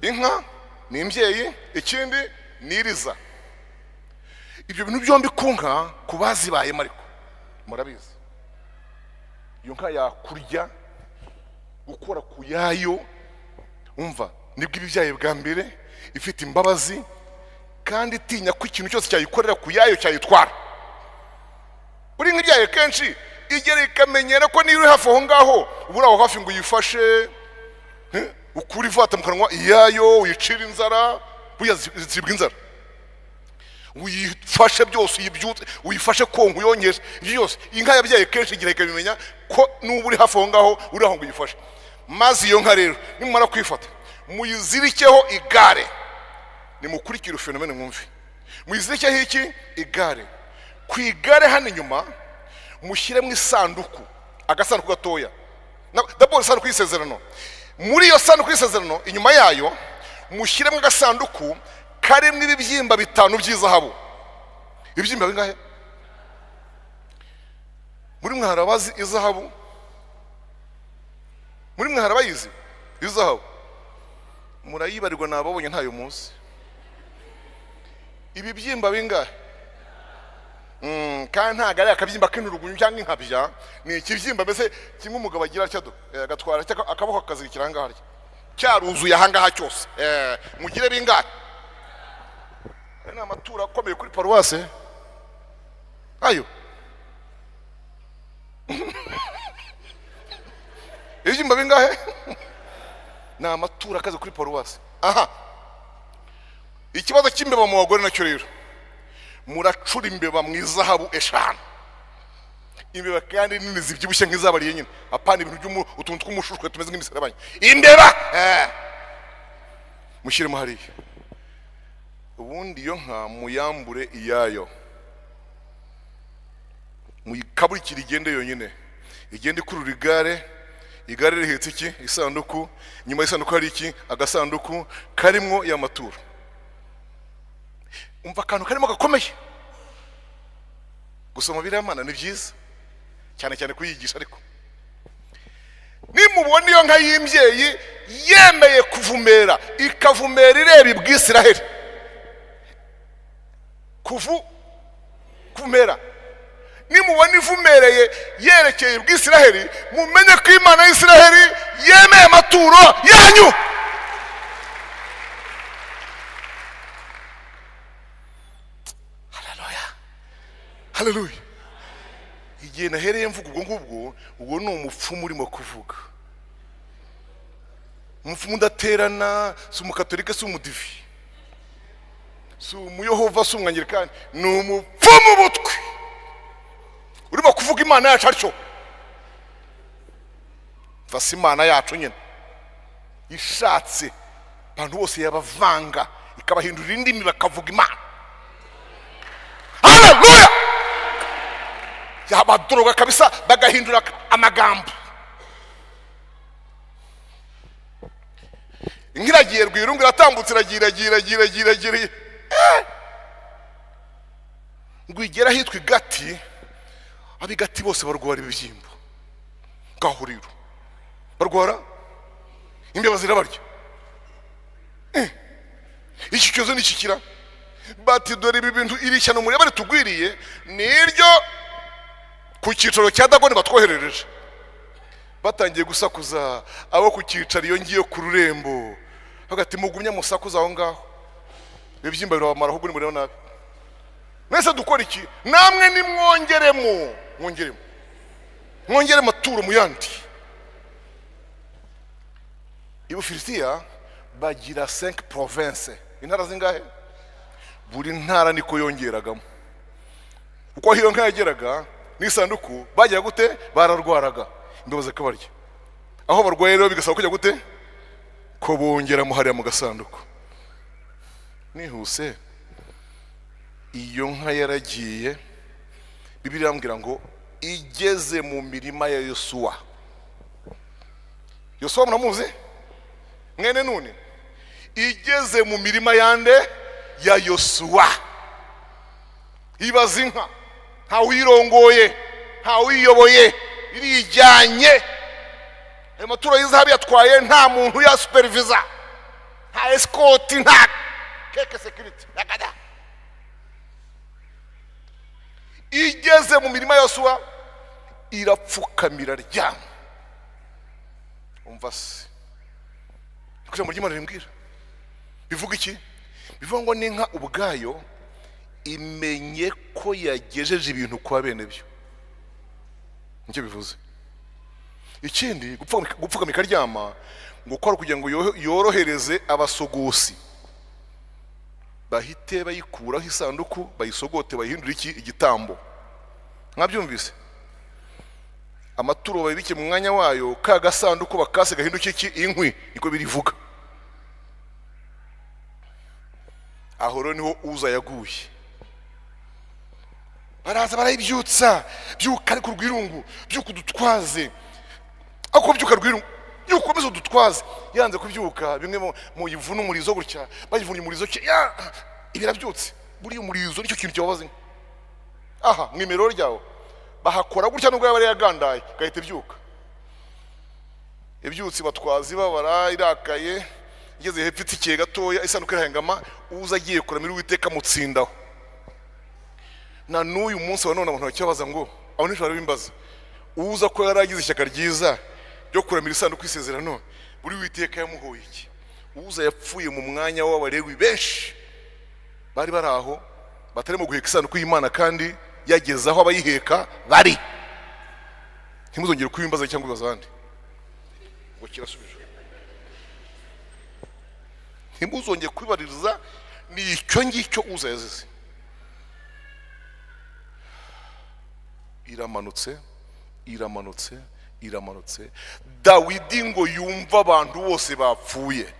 inka ni imbyeyi ikindi niriza ibyo bintu byombi kunka kubazibayemo ariko murabizi iyo nka yakurya gukora ku yayo umva nibwo ibibyaye bwa mbere ifite imbabazi kandi itinya ko ikintu cyose cyayikorera ku yayo cyayitwara buri nk'ibyaye kenshi igera ikamenyera ko niyo uri hafi aho ngaho ubura aho hafi ngo uyifashe ukuri ivata mu kanwa iyayo uyicira inzara buya zibwa inzara uyifashe byose uyibyutse uyifashe konka uyongeshe byose inka yabyaye kenshi igira ikabimenya ko n'ubu uri hafi aho ngaho uri aho ngo uyifashe maze iyo nka rero nimumara kwifata muyizirikeho igare nimukurikira fenomene mwumve muyizirikeho iki igare ku igare hano inyuma mushyiremo isanduku agasanduku gatoya d'abord isanduku y'isezerano muri iyo sanduku y'isezerano inyuma yayo mushyiremo agasanduku karimo ibibyimba 5 by'izahabu ibibyimba bingahe muri mwe harabazi izahabu muri mwe harabayizi izahabu murayibarirwa nababonye ntayo munsi ibibyimba bingahe kandi ntago ari akabyimba k'inturugunyu cyangwa inkabya ni ikibyimba mbese kimwe umugabo agira cyado agatwara akaboko akazirikira ahangaha cyaruzuye ahangaha cyose mugire bingahe ni amatura akomeye kuri paruwase ayo ibibyimba bingahe ni amatura akaze kuri paruwase aha ikibazo cy'imbeba mu bagore nacyo rero muracura imbeba mu izahabu 5 imbeba kandi nini zibyibushye nk'izabariye nyine apana ibintu utuntu tw'umushushwe tumeze nk'imisarabanya imbeba mushyiremo hariya ubundi iyo nka muyambure iyayo muyikaburikira igende yonyine igende ikurura igare rihetse iki isanduku nyuma y'isanduku hari iki agasanduku karimwo y'amaturo umva akantu karimo gakomeye gusoma biramana ni byiza cyane cyane kuyigisha ariko nimubona iyo nka y'imbyeyi yemeye kuvumera ikavumera ireba ibwisiraheli kuvumera nimubona ivumereye yerekeye ibwisiraheli mumenye ko Imana y'Isiraheli yemeye amaturo yanyu haleluya igihe nahereye mvuga ubwo ni umupfumu urimo kuvuga umupfumu udaterana si umukatolika si umudivi si umuyehova si umwangirikani ni umupfumu butwe urimo kuvuga Imana yacu atyo vasi Imana yacu nyine ishatse abantu bose yabavanga ikabahindurira indimi bakavuga Imana haleluya yabadoroga kabisa bagahindura amagambo ingiragiye rwirungu iratambutse iragira ngwigera hitwa igati abigati bose barwara ibibyimba gahuriro barwara imbeba zirabarya iki cyozo nikikira bati dore ibi bintu irishya no muri bari tugwiriye niryo ku cyicaro cya Dagoni batwoherereje batangiye gusakuza abo ku cyicaro iyo ngiye ku rurembo hagati mugumya musakuza aho ngaho ibibyimba birabamara ahubwo ni muri nabi mwese dukora iki namwe ni mwongere maturo mu yandi Ibufirisiya bagira 5 provinces intara zingahe buri ntara niko yongeragamo uko hiyo nkayageraga n'isanduku bagira gute bararwaraga imbabaza kabarya aho barwaye rero bigasaba kujya gute ko bongera mu hariya mu gasanduku nihuse iyo nka yaragiye Bibiliya irambwira ngo igeze mu mirima ya Yosuwa munamuzi mwene Nuni igeze mu mirima yande ya Yosuwa ibaza inka ntawirongoye ntawiyoboye irijyanye amaturo y'izahabu yatwaye nta muntu ya supervisa nta escort nta keke security nakada igeze mu mirima Yosuwa irapfukamira ryama umva se kugira muri Imana rimbwira bivuga iki bivuga ngo n'inka ubwayo imenye ko yagejeje ibintu kwa bene byo nicyo bivuze. Ikindi gupfukamika aryama ngo kwari kugira ngo yorohereze abasogosi bahite bayikuraho isanduku bayisogote bayihindura igitambo. Mwabyumvise? Amaturo babike mu mwanya wayo, ka gasanduku bakase gahinduka inkwi, niko birivuga. Aho rero niho uza yaguye. Baraza barayibyutsa, byuka ari ku rwirungu, byuka udutwaze. Ako byuka rwirungu, byuka komeza udutwaze. Yanze kubyuka, bimwe mu yivuna umurizo gutya, bayivuna umurizo ibirabyutse. Buri umurizo nicyo kintu cyababaza. Aha, mwimero ryawo. Bahakora gutya nubwo yabari yagandaye, gahita byuka. Ibyutsi batwazi babara irakaye, igeze hepfo ikiye gatoya, isanduka irahengama, uza agiye kuramira Uwiteka mutsindaho. Na n'uyu munsi wa none abantu bacyabaza ngo abo nijoro bimbaza uza ko yaragize ishyaka ryiza ryo kuramira isanduku isezerano, buri Uwiteka yamuhoye iki? Uza yapfuye mu mwanya w'abarewi benshi bari baraho batarimo guheka isanduku y'Imana kandi yageze aho abayiheka bari. Ntimuzongere kubimbaza cyangwa bibaza abandi ngo kirasubije. Ntimuzongere kwibaririza ni icyo ngicyo uza yazize. Iramanutse. Dawidi ngo yumva abantu bose bapfuye.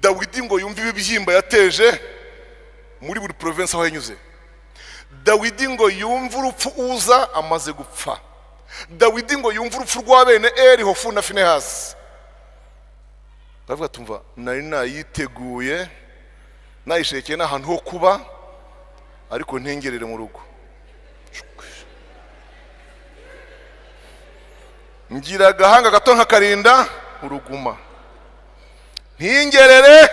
Dawidi ngo yumva ibibyimba yateje muri buri province aho yanyuze. Dawidi ngo yumva urupfu uza amaze gupfa. Dawidi ngo yumva urupfu rwa bene Eli, Hofuni na Finehasi. Bavuga tumva nari nayiteguye nayishekeye n'ahantu ho kuba ariko ntengerere mu rugo. Ngira agahanga gato nkakarinda uruguma, ntingerere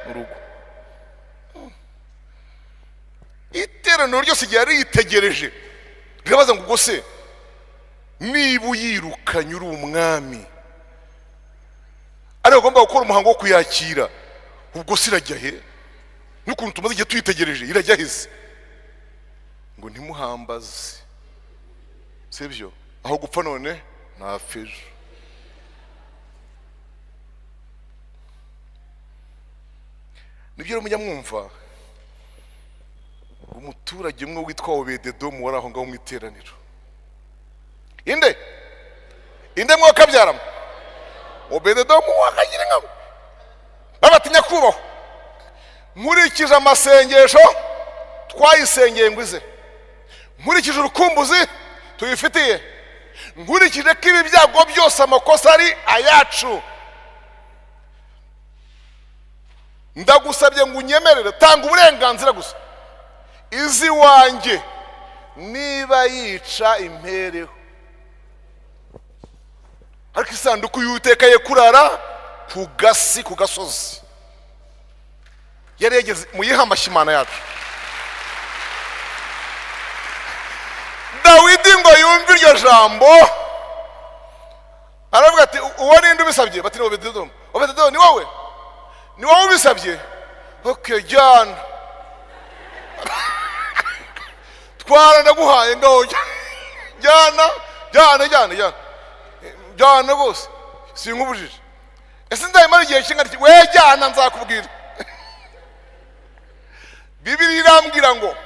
mu rugo. Iteraniro ryose ryari ritegereje rirabaza ngo gose niba uyirukanye uri umwami ari agomba gukora umuhango wo kuyakira, ubwo sirajya he? N'ukuntu tumaze igihe tuyitegereje irajya heze ngo ntimuhambaze, sibyo? Aho gupfa none nafejo. Nibyo mujya mwumva umuturage umwe witwa Obededomu wari aho ngaho mu iteraniro. Inde mwakabyaramo Obededomu wakagira nkawe babatinya kubaho. Nkurikije amasengesho twayisengeye ngwize, nkurikije urukumbuzi tuyifitiye, nkurikije ko ibi byago byose amakosa ari ayacu, ndagusabye ngo unyemerere, tanga uburenganzira gusa izi wanjye niba yica impereho. Ariko isanduku y'Uwiteka ye kurara ku gasi, ku gasozi, yari yageze mu yihamashimana yacu. Dawidi ngo yumve iryo jambo aravuga ati uwo ninde ubisabye? Bati ni Obededomu. Obededomu ni wowe? Ni wowe ubisabye? Okay, jyana twara ndaguhaye ngaho jyana bose sinkubujije. Ese ndayimara igihe kinga ati we jyana nzakubwira. Bibiliya irambwira ngo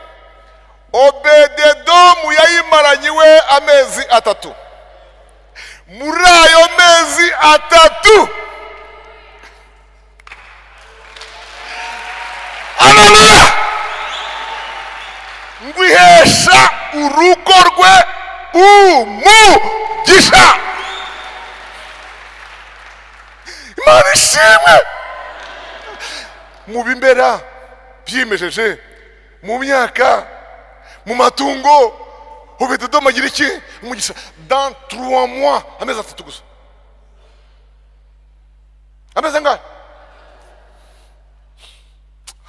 Obededomu yayimaranye we amezi 3. Muri ayo mezi 3 haleluya ngwihesha urugo rwe umugisha. Imana ishimwe. Mu bimbera byimejeje, mu myaka, mu matungo, Obededomu agira iki? Umugisha. Dans 3 mois, amezi 3 gusa. Amezi angahe?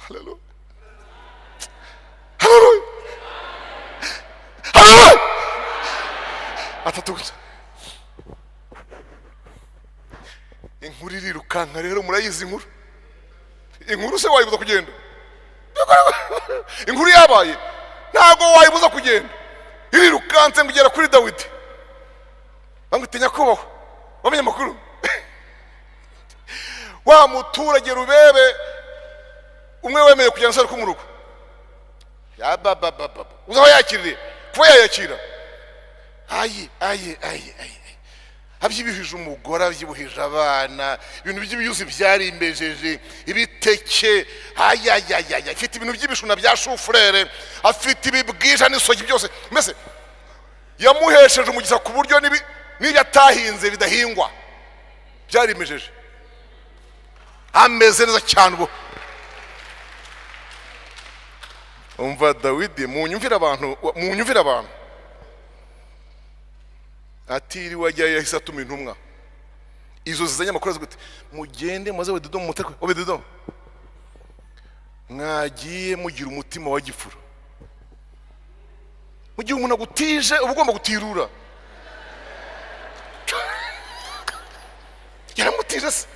Haleluya. Haleluya. Haleluya. 3 gusa. Inkuru irirukanka rero, murayizi inkuru. Inkuru se wayibuza kugenda? Inkuru yabaye ntago wayibuza kugenda. Irirukanse ngugera kuri Dawidi. bamwitinya kubaho wamenye amakuru wa muturage Rubebe umwe wemeye kujya nsara ku murugo ya baba uzaho yakirire kuba yayakira ayi abyibihije umugore abyibuhije abana ibintu by'ibiyuzi byarimbejeje ibiteke afite ibintu by'ibishuna bya shufurere afite ibibwija n'isogi byose mbese yamuhesheje umugisha ku buryo n'ibyo atahinze bidahingwa byarimejeje ameze neza cyane ubu umva Dawidi munyumvira abantu atiri wajya yahise atuma intumwa izo zizanye amakuru gute mugende maze Obededomu mutekwe Obededomu mwagiye mugira umutima wa gifura mugihe umuntu agutije uba ugomba gutirura yaramutije se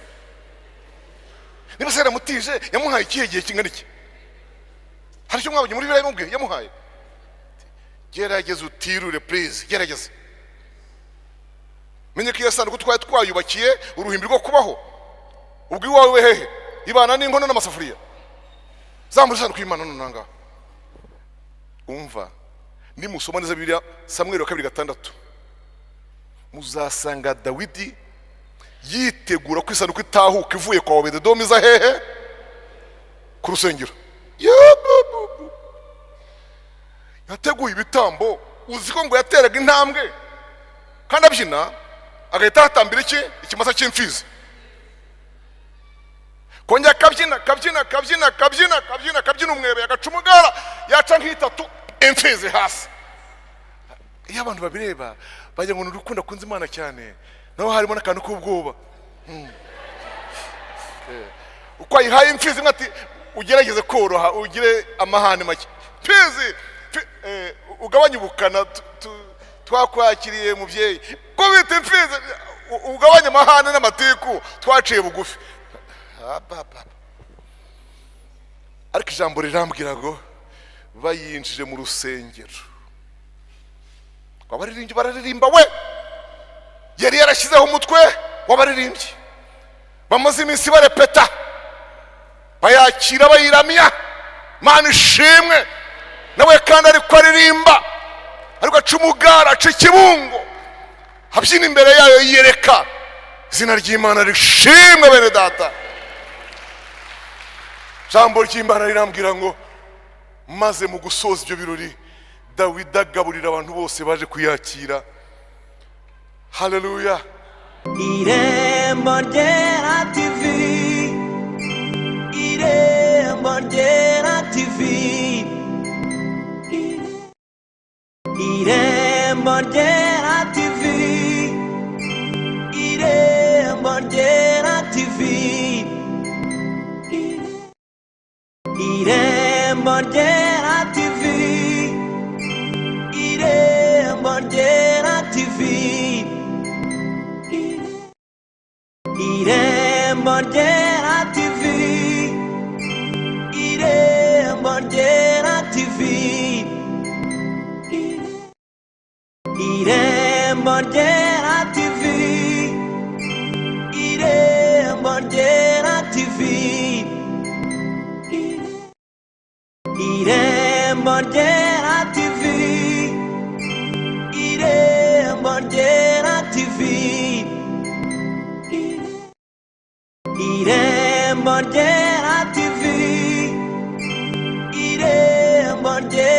niba se yaramutije yamuhaye ikihe gihe kingana iki hari icyo mwabonye muri biriya mubwiye yamuhaye gerageza utirure please gerageza menye ko iyo sanduku twayubakiye uruhimbi rwo kubaho ubwo iwawe hehe ibana n'inkono n'amasafuriya zamura isanduku y'Imana nonanga umva nimusoma neza Bibiliya Samweli wa 2:6 muzasanga Dawidi yitegura ko isanduku itahuka ivuye kwa Obededomu iza hehe ku rusengero yateguye ibitambo uzi ko ngo yateraga intambwe kandi abyina agahita hatambira ikimasa cy'imfizi kongera kabyina umwebe agaca umugara yaca nk'itatu imfizi hasi iyo abantu babireba bajya ngo n'urukundo akunze Imana cyane naho harimo n'akantu k'ubwoba uko ayihaye imfizi imwe ati ugerageze koroha ugire amahane make mfizi ugabanye ubukana twakwakiriye mubyeyi ko bita imfizi ugabanye amahane n'amatiku twaciye bugufi ariko ijambo rirambwira ngo bayinjije mu rusengero abaririmbyi bararirimba we yari yarashyizeho umutwe w'abaririmbyi bamaze iminsi barepeta bayakira bayiramya Mana ishimwe nawe kandi ariko aririmba ariko aca umugara aca ikibungo abyina imbere yayo yiyereka izina ry'Imana rishimwe bene data jambo ry'Imana rirambwira ngo maze mu gusoza ibyo birori Dawidi agaburira abantu bose baje kuyakira haleluya Irembo Ryera TV Irembo Ryera TV Irembo Ryera TV Irembo Ryera TV Irembo Ryera TV Irembo Ryera TV Irembo Ryera TV Irembo Ryera TV Irembo Ryera TV Irembo Ryera TV Irembo Ryera TV Irembo Ryera TV Irembo Ryera TV Irembo Ryera